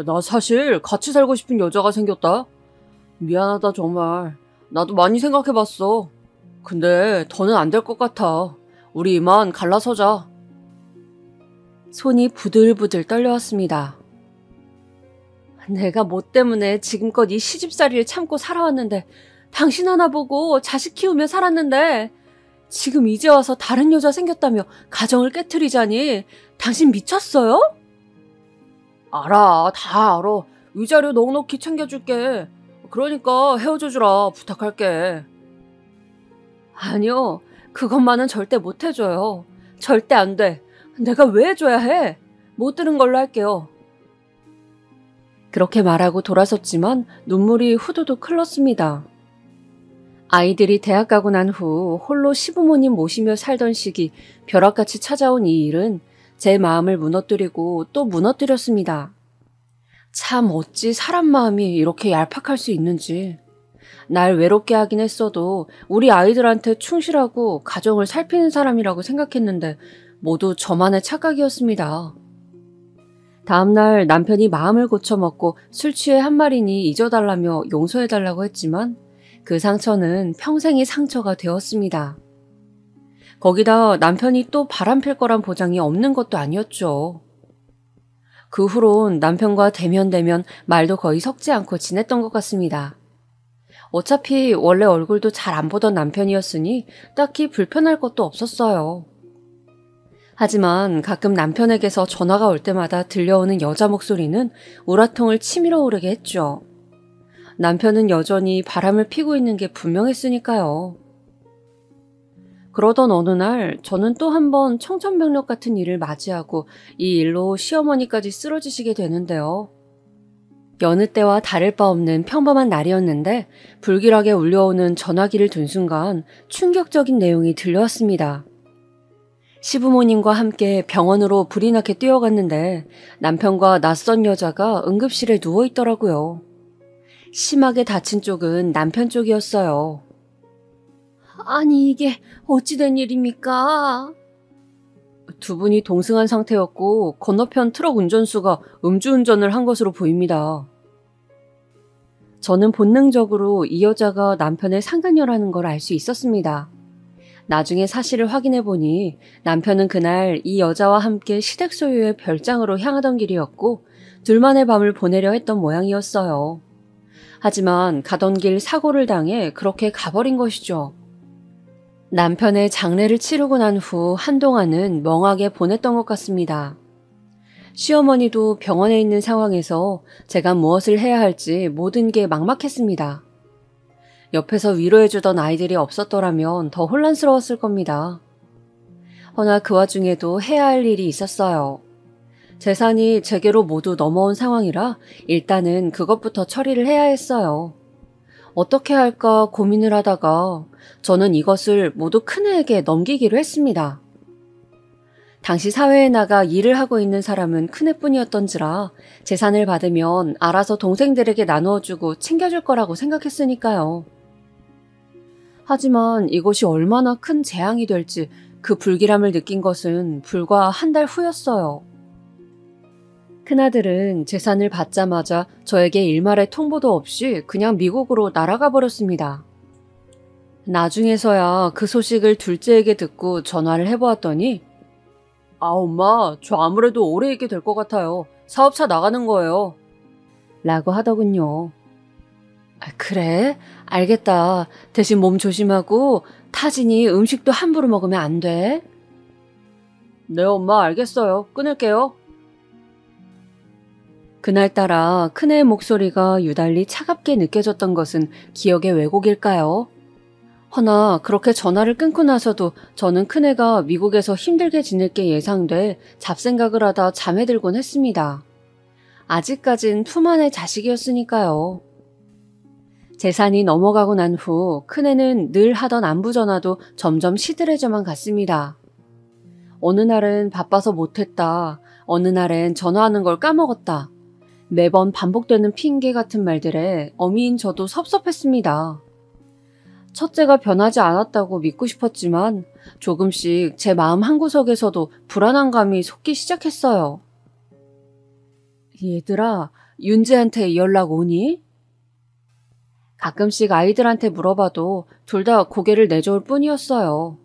나 사실 같이 살고 싶은 여자가 생겼다. 미안하다 정말. 나도 많이 생각해봤어. 근데 더는 안 될 것 같아. 우리 이만 갈라서자. 손이 부들부들 떨려왔습니다. 내가 뭐 때문에 지금껏 이 시집살이를 참고 살아왔는데 당신 하나 보고 자식 키우며 살았는데 지금 이제 와서 다른 여자 생겼다며 가정을 깨트리자니 당신 미쳤어요? 알아. 다 알아. 위자료 넉넉히 챙겨줄게. 그러니까 헤어져주라. 부탁할게. 아니요. 그것만은 절대 못 해줘요. 절대 안 돼. 내가 왜 해줘야 해? 못 들은 걸로 할게요. 그렇게 말하고 돌아섰지만 눈물이 후두둑 흘렀습니다. 아이들이 대학 가고 난 후 홀로 시부모님 모시며 살던 시기 벼락같이 찾아온 이 일은 제 마음을 무너뜨리고 또 무너뜨렸습니다. 참 어찌 사람 마음이 이렇게 얄팍할 수 있는지. 날 외롭게 하긴 했어도 우리 아이들한테 충실하고 가정을 살피는 사람이라고 생각했는데 모두 저만의 착각이었습니다. 다음날 남편이 마음을 고쳐먹고 술 취해 한 말이니 잊어달라며 용서해달라고 했지만 그 상처는 평생의 상처가 되었습니다. 거기다 남편이 또 바람필 거란 보장이 없는 것도 아니었죠. 그 후론 남편과 대면대면 말도 거의 섞지 않고 지냈던 것 같습니다. 어차피 원래 얼굴도 잘 안 보던 남편이었으니 딱히 불편할 것도 없었어요. 하지만 가끔 남편에게서 전화가 올 때마다 들려오는 여자 목소리는 우라통을 치밀어 오르게 했죠. 남편은 여전히 바람을 피고 있는 게 분명했으니까요. 그러던 어느 날 저는 또 한 번 청천벽력 같은 일을 맞이하고 이 일로 시어머니까지 쓰러지시게 되는데요. 여느 때와 다를 바 없는 평범한 날이었는데 불길하게 울려오는 전화기를 든 순간 충격적인 내용이 들려왔습니다. 시부모님과 함께 병원으로 불이 나게 뛰어갔는데 남편과 낯선 여자가 응급실에 누워있더라고요. 심하게 다친 쪽은 남편 쪽이었어요. 아니 이게 어찌된 일입니까? 두 분이 동승한 상태였고 건너편 트럭 운전수가 음주운전을 한 것으로 보입니다. 저는 본능적으로 이 여자가 남편의 상간녀라는 걸 알 수 있었습니다. 나중에 사실을 확인해보니 남편은 그날 이 여자와 함께 시댁 소유의 별장으로 향하던 길이었고 둘만의 밤을 보내려 했던 모양이었어요. 하지만 가던 길 사고를 당해 그렇게 가버린 것이죠. 남편의 장례를 치르고 난 후 한동안은 멍하게 보냈던 것 같습니다. 시어머니도 병원에 있는 상황에서 제가 무엇을 해야 할지 모든 게 막막했습니다. 옆에서 위로해주던 아이들이 없었더라면 더 혼란스러웠을 겁니다. 허나 그 와중에도 해야 할 일이 있었어요. 재산이 제게로 모두 넘어온 상황이라 일단은 그것부터 처리를 해야 했어요. 어떻게 할까 고민을 하다가 저는 이것을 모두 큰애에게 넘기기로 했습니다. 당시 사회에 나가 일을 하고 있는 사람은 큰애뿐이었던지라 재산을 받으면 알아서 동생들에게 나누어주고 챙겨줄 거라고 생각했으니까요. 하지만 이것이 얼마나 큰 재앙이 될지 그 불길함을 느낀 것은 불과 한 달 후였어요. 큰아들은 재산을 받자마자 저에게 일말의 통보도 없이 그냥 미국으로 날아가 버렸습니다. 나중에서야 그 소식을 둘째에게 듣고 전화를 해보았더니 아 엄마 저 아무래도 오래 있게 될 것 같아요. 사업차 나가는 거예요. 라고 하더군요. 그래? 알겠다. 대신 몸 조심하고 타진이 음식도 함부로 먹으면 안 돼. 네 엄마 알겠어요. 끊을게요. 그날따라 큰애의 목소리가 유달리 차갑게 느껴졌던 것은 기억의 왜곡일까요? 허나 그렇게 전화를 끊고 나서도 저는 큰애가 미국에서 힘들게 지낼 게 예상돼 잡생각을 하다 잠에 들곤 했습니다. 아직까진 품 안의 자식이었으니까요. 재산이 넘어가고 난 후 큰애는 늘 하던 안부 전화도 점점 시들해져만 갔습니다. 어느 날은 바빠서 못했다. 어느 날엔 전화하는 걸 까먹었다. 매번 반복되는 핑계 같은 말들에 어미인 저도 섭섭했습니다. 첫째가 변하지 않았다고 믿고 싶었지만 조금씩 제 마음 한구석에서도 불안한 감이 솟기 시작했어요. 얘들아, 윤재한테 연락 오니? 가끔씩 아이들한테 물어봐도 둘 다 고개를 내저을 뿐이었어요.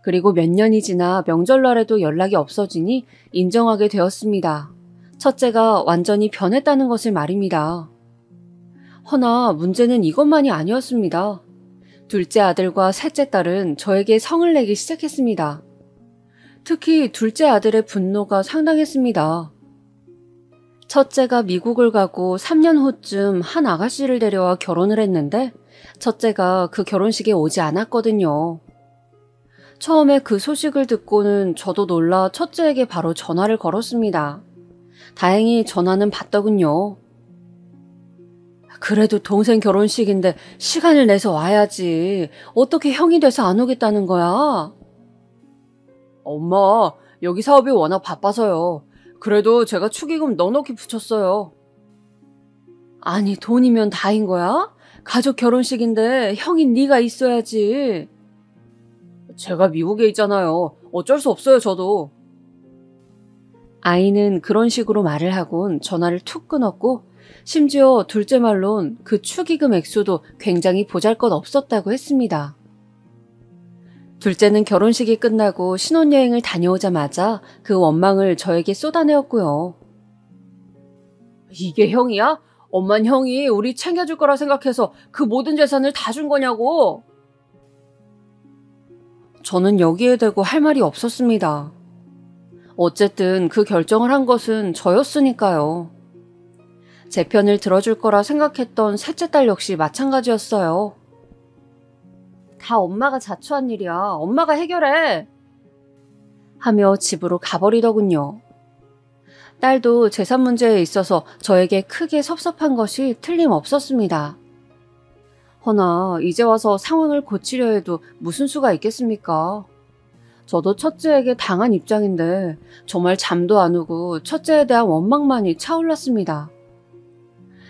그리고 몇 년이 지나 명절날에도 연락이 없어지니 인정하게 되었습니다. 첫째가 완전히 변했다는 것을 말입니다. 허나 문제는 이것만이 아니었습니다. 둘째 아들과 셋째 딸은 저에게 성을 내기 시작했습니다. 특히 둘째 아들의 분노가 상당했습니다. 첫째가 미국을 가고 3년 후쯤 한 아가씨를 데려와 결혼을 했는데 첫째가 그 결혼식에 오지 않았거든요. 처음에 그 소식을 듣고는 저도 놀라 첫째에게 바로 전화를 걸었습니다. 다행히 전화는 받더군요. 그래도 동생 결혼식인데 시간을 내서 와야지. 어떻게 형이 돼서 안 오겠다는 거야? 엄마, 여기 사업이 워낙 바빠서요. 그래도 제가 축의금 넉넉히 붙였어요. 아니, 돈이면 다인 거야? 가족 결혼식인데 형인 네가 있어야지. 제가 미국에 있잖아요. 어쩔 수 없어요, 저도. 아이는 그런 식으로 말을 하곤 전화를 툭 끊었고 심지어 둘째 말론 그 축의금 액수도 굉장히 보잘것없었다고 했습니다. 둘째는 결혼식이 끝나고 신혼여행을 다녀오자마자 그 원망을 저에게 쏟아내었고요. 이게 형이야? 엄만 형이 우리 챙겨줄 거라 생각해서 그 모든 재산을 다 준 거냐고. 저는 여기에 대고 할 말이 없었습니다. 어쨌든 그 결정을 한 것은 저였으니까요. 제 편을 들어줄 거라 생각했던 셋째 딸 역시 마찬가지였어요. 다 엄마가 자초한 일이야. 엄마가 해결해. 하며 집으로 가버리더군요. 딸도 재산 문제에 있어서 저에게 크게 섭섭한 것이 틀림없었습니다. 허나 이제 와서 상황을 고치려 해도 무슨 수가 있겠습니까? 저도 첫째에게 당한 입장인데 정말 잠도 안 오고 첫째에 대한 원망만이 차올랐습니다.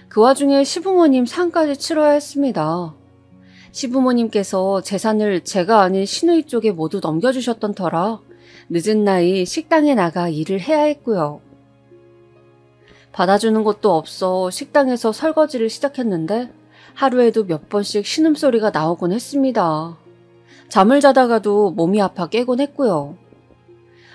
그 와중에 시부모님 상까지 치러야 했습니다. 시부모님께서 재산을 제가 아닌 시누이 쪽에 모두 넘겨주셨던 터라 늦은 나이 식당에 나가 일을 해야 했고요. 받아주는 것도 없어 식당에서 설거지를 시작했는데 하루에도 몇 번씩 신음소리가 나오곤 했습니다. 잠을 자다가도 몸이 아파 깨곤 했고요.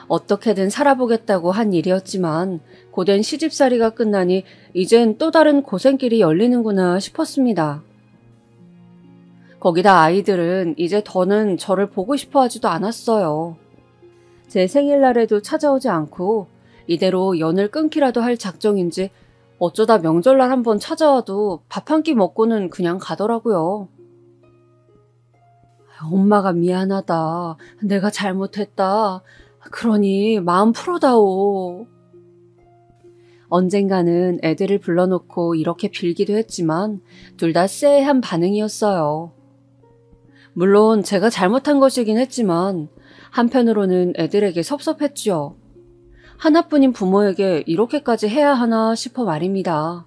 어떻게든 살아보겠다고 한 일이었지만 고된 시집살이가 끝나니 이젠 또 다른 고생길이 열리는구나 싶었습니다. 거기다 아이들은 이제 더는 저를 보고 싶어 하지도 않았어요. 제 생일날에도 찾아오지 않고 이대로 연을 끊기라도 할 작정인지 어쩌다 명절날 한번 찾아와도 밥 한 끼 먹고는 그냥 가더라고요. 엄마가 미안하다. 내가 잘못했다. 그러니 마음 풀어다오. 언젠가는 애들을 불러놓고 이렇게 빌기도 했지만 둘 다 쎄한 반응이었어요. 물론 제가 잘못한 것이긴 했지만 한편으로는 애들에게 섭섭했죠. 하나뿐인 부모에게 이렇게까지 해야 하나 싶어 말입니다.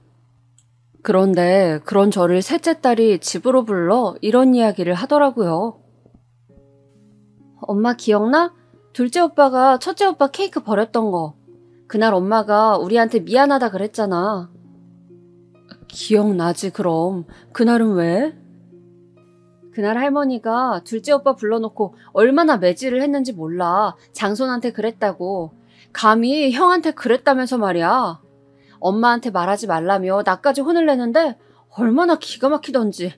그런데 그런 저를 셋째 딸이 집으로 불러 이런 이야기를 하더라고요. 엄마 기억나? 둘째 오빠가 첫째 오빠 케이크 버렸던 거. 그날 엄마가 우리한테 미안하다 그랬잖아. 기억나지 그럼. 그날은 왜? 그날 할머니가 둘째 오빠 불러놓고 얼마나 매질을 했는지 몰라. 장손한테 그랬다고. 감히 형한테 그랬다면서 말이야. 엄마한테 말하지 말라며 나까지 혼을 내는데 얼마나 기가 막히던지.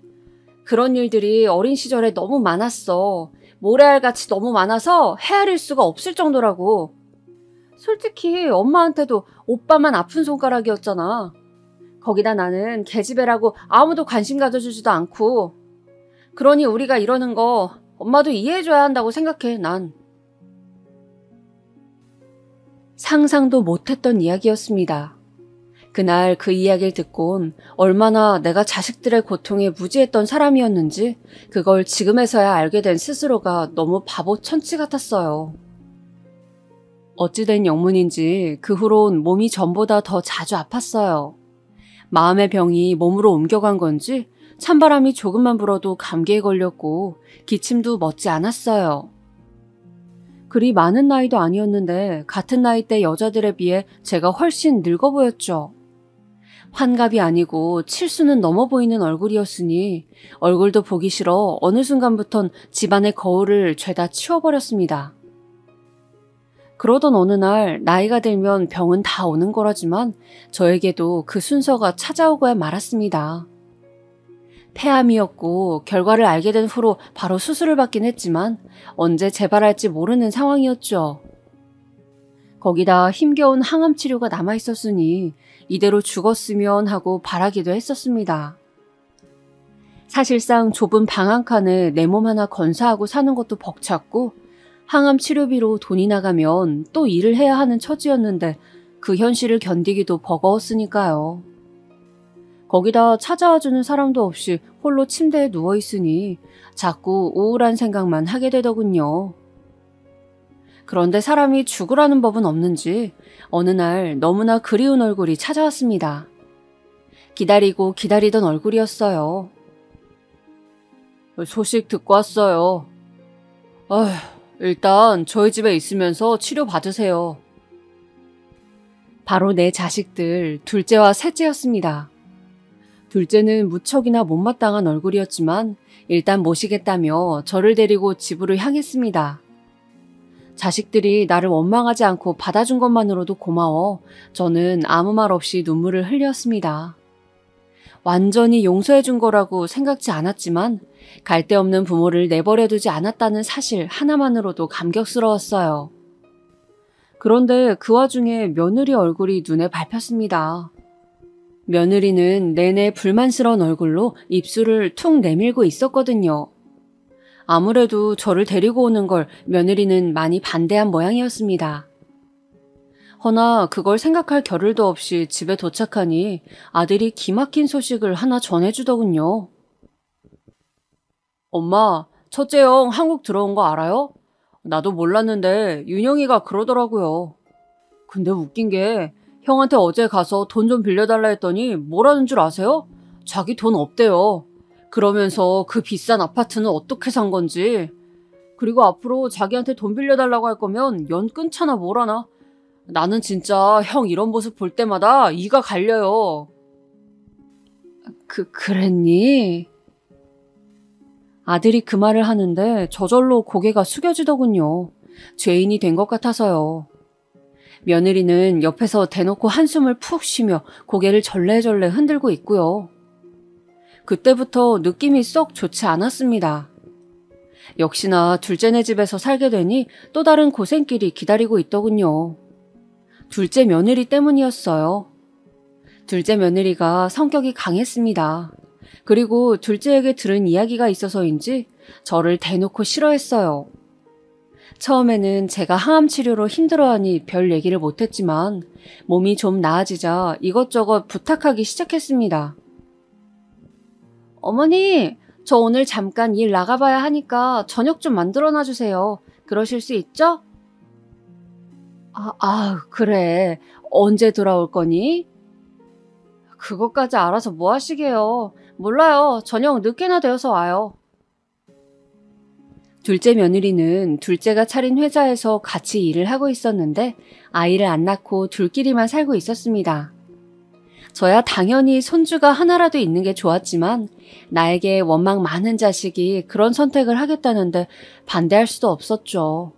그런 일들이 어린 시절에 너무 많았어. 모래알같이 너무 많아서 헤아릴 수가 없을 정도라고. 솔직히 엄마한테도 오빠만 아픈 손가락이었잖아. 거기다 나는 계집애라고 아무도 관심 가져주지도 않고. 그러니 우리가 이러는 거 엄마도 이해해줘야 한다고 생각해, 난. 상상도 못했던 이야기였습니다. 그날 그 이야기를 듣곤 얼마나 내가 자식들의 고통에 무지했던 사람이었는지 그걸 지금에서야 알게 된 스스로가 너무 바보 천치 같았어요. 어찌된 영문인지 그 후론 몸이 전보다 더 자주 아팠어요. 마음의 병이 몸으로 옮겨간 건지 찬바람이 조금만 불어도 감기에 걸렸고 기침도 멎지 않았어요. 그리 많은 나이도 아니었는데 같은 나이대 여자들에 비해 제가 훨씬 늙어 보였죠. 환갑이 아니고 칠수는 넘어 보이는 얼굴이었으니 얼굴도 보기 싫어 어느 순간부턴 집안의 거울을 죄다 치워버렸습니다. 그러던 어느 날 나이가 들면 병은 다 오는 거라지만 저에게도 그 순서가 찾아오고야 말았습니다. 폐암이었고 결과를 알게 된 후로 바로 수술을 받긴 했지만 언제 재발할지 모르는 상황이었죠. 거기다 힘겨운 항암 치료가 남아있었으니 이대로 죽었으면 하고 바라기도 했었습니다. 사실상 좁은 방 한 칸에 내 몸 하나 건사하고 사는 것도 벅찼고 항암 치료비로 돈이 나가면 또 일을 해야 하는 처지였는데 그 현실을 견디기도 버거웠으니까요. 거기다 찾아와주는 사람도 없이 홀로 침대에 누워있으니 자꾸 우울한 생각만 하게 되더군요. 그런데 사람이 죽으라는 법은 없는지 어느 날 너무나 그리운 얼굴이 찾아왔습니다. 기다리고 기다리던 얼굴이었어요. 소식 듣고 왔어요. 일단 저희 집에 있으면서 치료 받으세요. 바로 내 자식들 둘째와 셋째였습니다. 둘째는 무척이나 못마땅한 얼굴이었지만 일단 모시겠다며 저를 데리고 집으로 향했습니다. 자식들이 나를 원망하지 않고 받아준 것만으로도 고마워 저는 아무 말 없이 눈물을 흘렸습니다. 완전히 용서해준 거라고 생각지 않았지만 갈데 없는 부모를 내버려두지 않았다는 사실 하나만으로도 감격스러웠어요. 그런데 그 와중에 며느리 얼굴이 눈에 밟혔습니다. 며느리는 내내 불만스러운 얼굴로 입술을 툭 내밀고 있었거든요. 아무래도 저를 데리고 오는 걸 며느리는 많이 반대한 모양이었습니다. 허나 그걸 생각할 겨를도 없이 집에 도착하니 아들이 기막힌 소식을 하나 전해주더군요. 엄마, 첫째 형 한국 들어온 거 알아요? 나도 몰랐는데 윤영이가 그러더라고요. 근데 웃긴 게 형한테 어제 가서 돈 좀 빌려달라 했더니 뭐라는 줄 아세요? 자기 돈 없대요. 그러면서 그 비싼 아파트는 어떻게 산 건지. 그리고 앞으로 자기한테 돈 빌려달라고 할 거면 연 끊잖아 뭐라나. 나는 진짜 형 이런 모습 볼 때마다 이가 갈려요. 그랬니? 아들이 그 말을 하는데 저절로 고개가 숙여지더군요. 죄인이 된 것 같아서요. 며느리는 옆에서 대놓고 한숨을 푹 쉬며 고개를 절레절레 흔들고 있고요. 그때부터 느낌이 썩 좋지 않았습니다. 역시나 둘째네 집에서 살게 되니 또 다른 고생길이 기다리고 있더군요. 둘째 며느리 때문이었어요. 둘째 며느리가 성격이 강했습니다. 그리고 둘째에게 들은 이야기가 있어서인지 저를 대놓고 싫어했어요. 처음에는 제가 항암 치료로 힘들어하니 별 얘기를 못했지만 몸이 좀 나아지자 이것저것 부탁하기 시작했습니다. 어머니, 저 오늘 잠깐 일 나가봐야 하니까 저녁 좀 만들어놔주세요. 그러실 수 있죠? 그래. 언제 돌아올 거니? 그것까지 알아서 뭐 하시게요. 몰라요. 저녁 늦게나 되어서 와요. 둘째 며느리는 둘째가 차린 회사에서 같이 일을 하고 있었는데 아이를 안 낳고 둘끼리만 살고 있었습니다. 저야 당연히 손주가 하나라도 있는 게 좋았지만 나에게 원망 많은 자식이 그런 선택을 하겠다는데 반대할 수도 없었죠.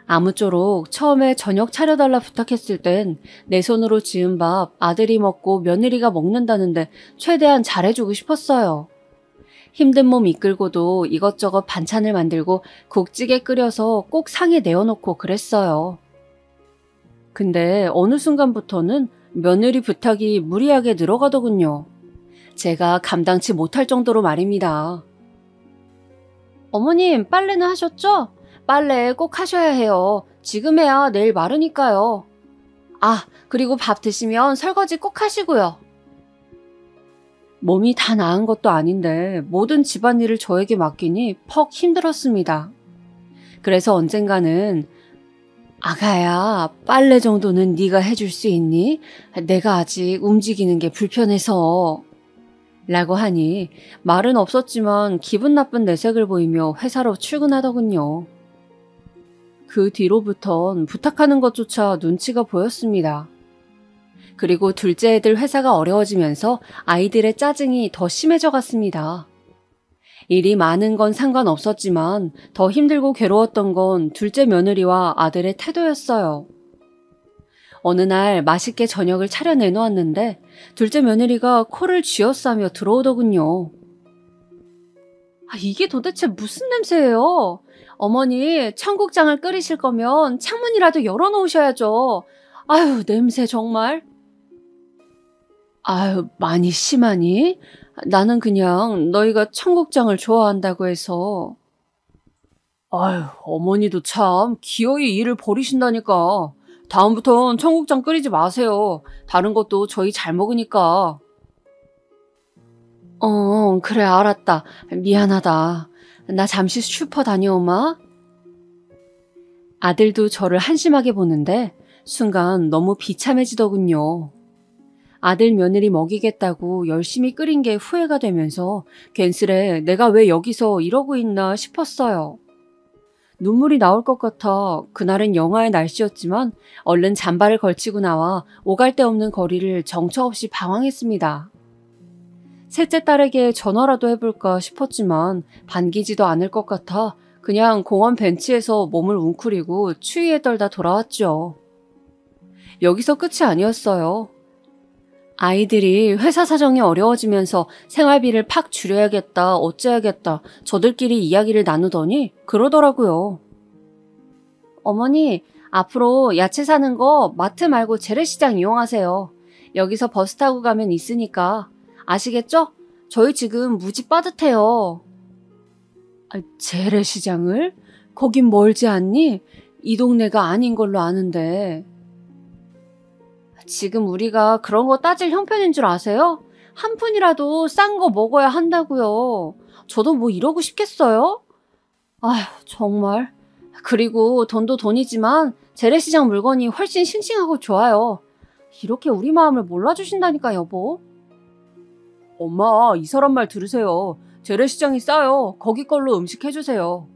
아무쪼록 처음에 저녁 차려달라 부탁했을 땐 내 손으로 지은 밥 아들이 먹고 며느리가 먹는다는데 최대한 잘해주고 싶었어요. 힘든 몸 이끌고도 이것저것 반찬을 만들고 국찌개 끓여서 꼭 상에 내어놓고 그랬어요. 근데 어느 순간부터는 며느리 부탁이 무리하게 늘어가더군요. 제가 감당치 못할 정도로 말입니다. 어머님, 빨래는 하셨죠? 빨래 꼭 하셔야 해요. 지금 해야 내일 마르니까요. 그리고 밥 드시면 설거지 꼭 하시고요. 몸이 다 나은 것도 아닌데 모든 집안일을 저에게 맡기니 퍽 힘들었습니다. 그래서 언젠가는 아가야, 빨래 정도는 네가 해줄 수 있니? 내가 아직 움직이는 게 불편해서. 라고 하니 말은 없었지만 기분 나쁜 내색을 보이며 회사로 출근하더군요. 그 뒤로부턴 부탁하는 것조차 눈치가 보였습니다. 그리고 둘째 애들 회사가 어려워지면서 아이들의 짜증이 더 심해져 갔습니다. 일이 많은 건 상관없었지만 더 힘들고 괴로웠던 건 둘째 며느리와 아들의 태도였어요. 어느 날 맛있게 저녁을 차려 내놓았는데 둘째 며느리가 코를 쥐어싸며 들어오더군요. 이게 도대체 무슨 냄새예요? 어머니, 청국장을 끓이실 거면 창문이라도 열어놓으셔야죠. 아유, 냄새 정말. 많이 심하니? 나는 그냥 너희가 청국장을 좋아한다고 해서. 어머니도 참 기어이 일을 버리신다니까. 다음부턴 청국장 끓이지 마세요. 다른 것도 저희 잘 먹으니까. 그래, 알았다. 미안하다. 나 잠시 슈퍼 다녀오마. 아들도 저를 한심하게 보는데 순간 너무 비참해지더군요. 아들 며느리 먹이겠다고 열심히 끓인 게 후회가 되면서 괜스레 내가 왜 여기서 이러고 있나 싶었어요. 눈물이 나올 것 같아 그날은 영하의 날씨였지만 얼른 잠바를 걸치고 나와 오갈 데 없는 거리를 정처 없이 방황했습니다. 셋째 딸에게 전화라도 해볼까 싶었지만 반기지도 않을 것 같아 그냥 공원 벤치에서 몸을 웅크리고 추위에 떨다 돌아왔죠. 여기서 끝이 아니었어요. 아이들이 회사 사정이 어려워지면서 생활비를 팍 줄여야겠다, 어째야겠다 저들끼리 이야기를 나누더니 그러더라고요. 어머니, 앞으로 야채 사는 거 마트 말고 재래시장 이용하세요. 여기서 버스 타고 가면 있으니까. 아시겠죠? 저희 지금 무지 빠듯해요. 재래시장을? 거긴 멀지 않니? 이 동네가 아닌 걸로 아는데. 지금 우리가 그런 거 따질 형편인 줄 아세요? 한 푼이라도 싼 거 먹어야 한다고요. 저도 뭐 이러고 싶겠어요? 아휴, 정말. 그리고 돈도 돈이지만 재래시장 물건이 훨씬 싱싱하고 좋아요. 이렇게 우리 마음을 몰라주신다니까, 여보. 엄마, 이 사람 말 들으세요. 재래시장이 싸요. 거기 걸로 음식 해주세요.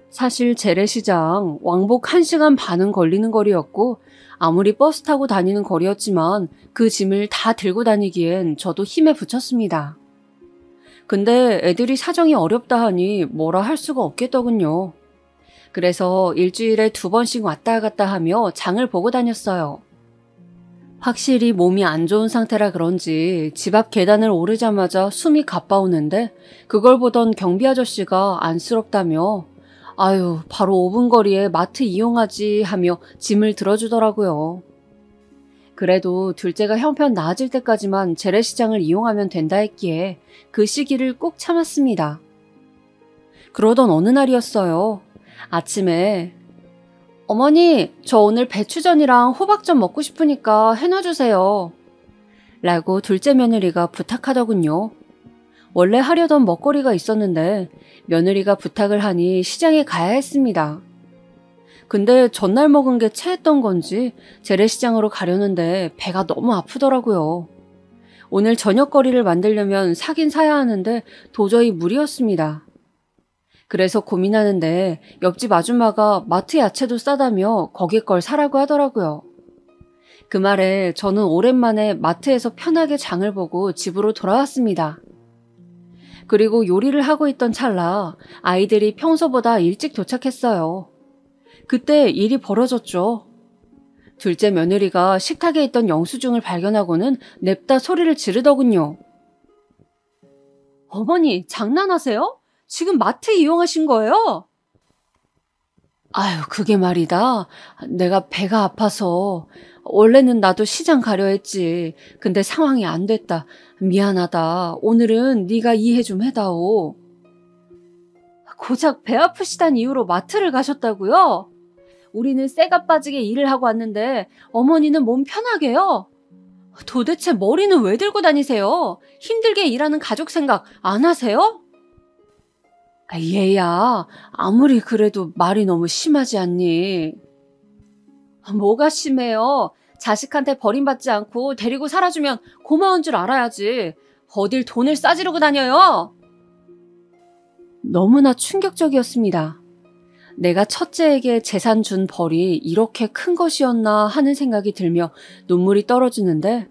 사실 재래시장 왕복 1시간 반은 걸리는 거리였고 아무리 버스 타고 다니는 거리였지만 그 짐을 다 들고 다니기엔 저도 힘에 부쳤습니다. 근데 애들이 사정이 어렵다 하니 뭐라 할 수가 없겠더군요. 그래서 일주일에 2번씩 왔다 갔다 하며 장을 보고 다녔어요. 확실히 몸이 안 좋은 상태라 그런지 집 앞 계단을 오르자마자 숨이 가빠오는데 그걸 보던 경비 아저씨가 안쓰럽다며 아유, 바로 5분 거리에 마트 이용하지 하며 짐을 들어주더라고요. 그래도 둘째가 형편 나아질 때까지만 재래시장을 이용하면 된다 했기에 그 시기를 꼭 참았습니다. 그러던 어느 날이었어요. 아침에 어머니, 저 오늘 배추전이랑 호박전 먹고 싶으니까 해놔주세요. 라고 둘째 며느리가 부탁하더군요. 원래 하려던 먹거리가 있었는데 며느리가 부탁을 하니 시장에 가야 했습니다. 근데 전날 먹은 게 체했던 건지 재래시장으로 가려는데 배가 너무 아프더라고요. 오늘 저녁거리를 만들려면 사긴 사야 하는데 도저히 무리였습니다. 그래서 고민하는데 옆집 아줌마가 마트 야채도 싸다며 거기 걸 사라고 하더라고요. 그 말에 저는 오랜만에 마트에서 편하게 장을 보고 집으로 돌아왔습니다. 그리고 요리를 하고 있던 찰나 아이들이 평소보다 일찍 도착했어요. 그때 일이 벌어졌죠. 둘째 며느리가 식탁에 있던 영수증을 발견하고는 냅다 소리를 지르더군요. 어머니, 장난하세요? 지금 마트 이용하신 거예요? 아유, 그게 말이다. 내가 배가 아파서 원래는 나도 시장 가려 했지. 근데 상황이 안 됐다. 미안하다. 오늘은 네가 이해 좀 해다오. 고작 배 아프시단 이유로 마트를 가셨다고요? 우리는 쇠가 빠지게 일을 하고 왔는데 어머니는 몸 편하게요? 도대체 머리는 왜 들고 다니세요? 힘들게 일하는 가족 생각 안 하세요? 얘야, 아무리 그래도 말이 너무 심하지 않니? 뭐가 심해요? 자식한테 버림받지 않고 데리고 살아주면 고마운 줄 알아야지. 어딜 돈을 싸지르고 다녀요? 너무나 충격적이었습니다. 내가 첫째에게 재산 준 벌이 이렇게 큰 것이었나 하는 생각이 들며 눈물이 떨어지는데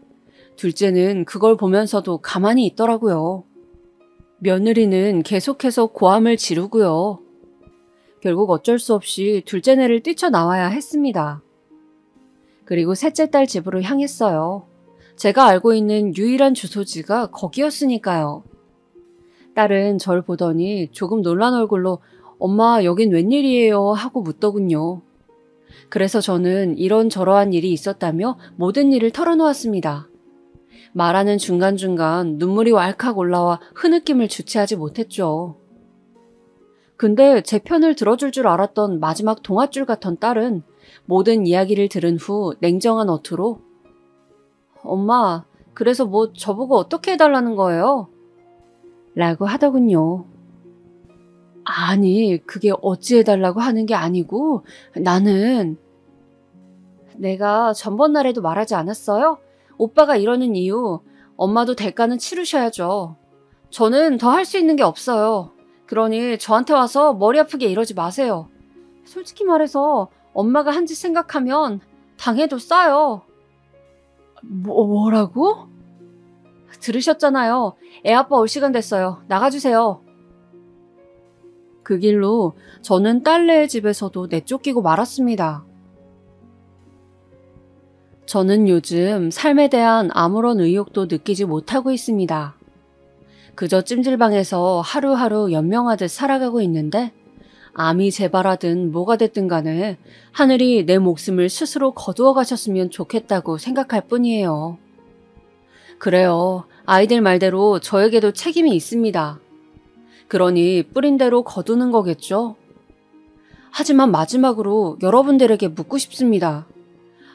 둘째는 그걸 보면서도 가만히 있더라고요. 며느리는 계속해서 고함을 지르고요. 결국 어쩔 수 없이 둘째네를 뛰쳐나와야 했습니다. 그리고 셋째 딸 집으로 향했어요. 제가 알고 있는 유일한 주소지가 거기였으니까요. 딸은 절 보더니 조금 놀란 얼굴로 엄마 여긴 웬일이에요 하고 묻더군요. 그래서 저는 이런저러한 일이 있었다며 모든 일을 털어놓았습니다. 말하는 중간중간 눈물이 왈칵 올라와 흐느낌을 주체하지 못했죠. 근데 제 편을 들어줄 줄 알았던 마지막 동아줄 같던 딸은 모든 이야기를 들은 후 냉정한 어투로 엄마, 그래서 뭐 저보고 어떻게 해달라는 거예요? 라고 하더군요. 아니, 그게 어찌 해달라고 하는 게 아니고 나는 내가 전번날에도 말하지 않았어요? 오빠가 이러는 이유 엄마도 대가는 치르셔야죠. 저는 더 할 수 있는 게 없어요. 그러니 저한테 와서 머리 아프게 이러지 마세요. 솔직히 말해서 엄마가 한 짓 생각하면 당해도 싸요. 뭐라고? 들으셨잖아요. 애 아빠 올 시간 됐어요. 나가주세요. 그 길로 저는 딸내의 집에서도 내쫓기고 말았습니다. 저는 요즘 삶에 대한 아무런 의욕도 느끼지 못하고 있습니다. 그저 찜질방에서 하루하루 연명하듯 살아가고 있는데 암이 재발하든 뭐가 됐든 간에 하늘이 내 목숨을 스스로 거두어 가셨으면 좋겠다고 생각할 뿐이에요. 그래요. 아이들 말대로 저에게도 책임이 있습니다. 그러니 뿌린 대로 거두는 거겠죠? 하지만 마지막으로 여러분들에게 묻고 싶습니다.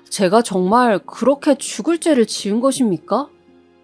제가 정말 그렇게 죽을 죄를 지은 것입니까?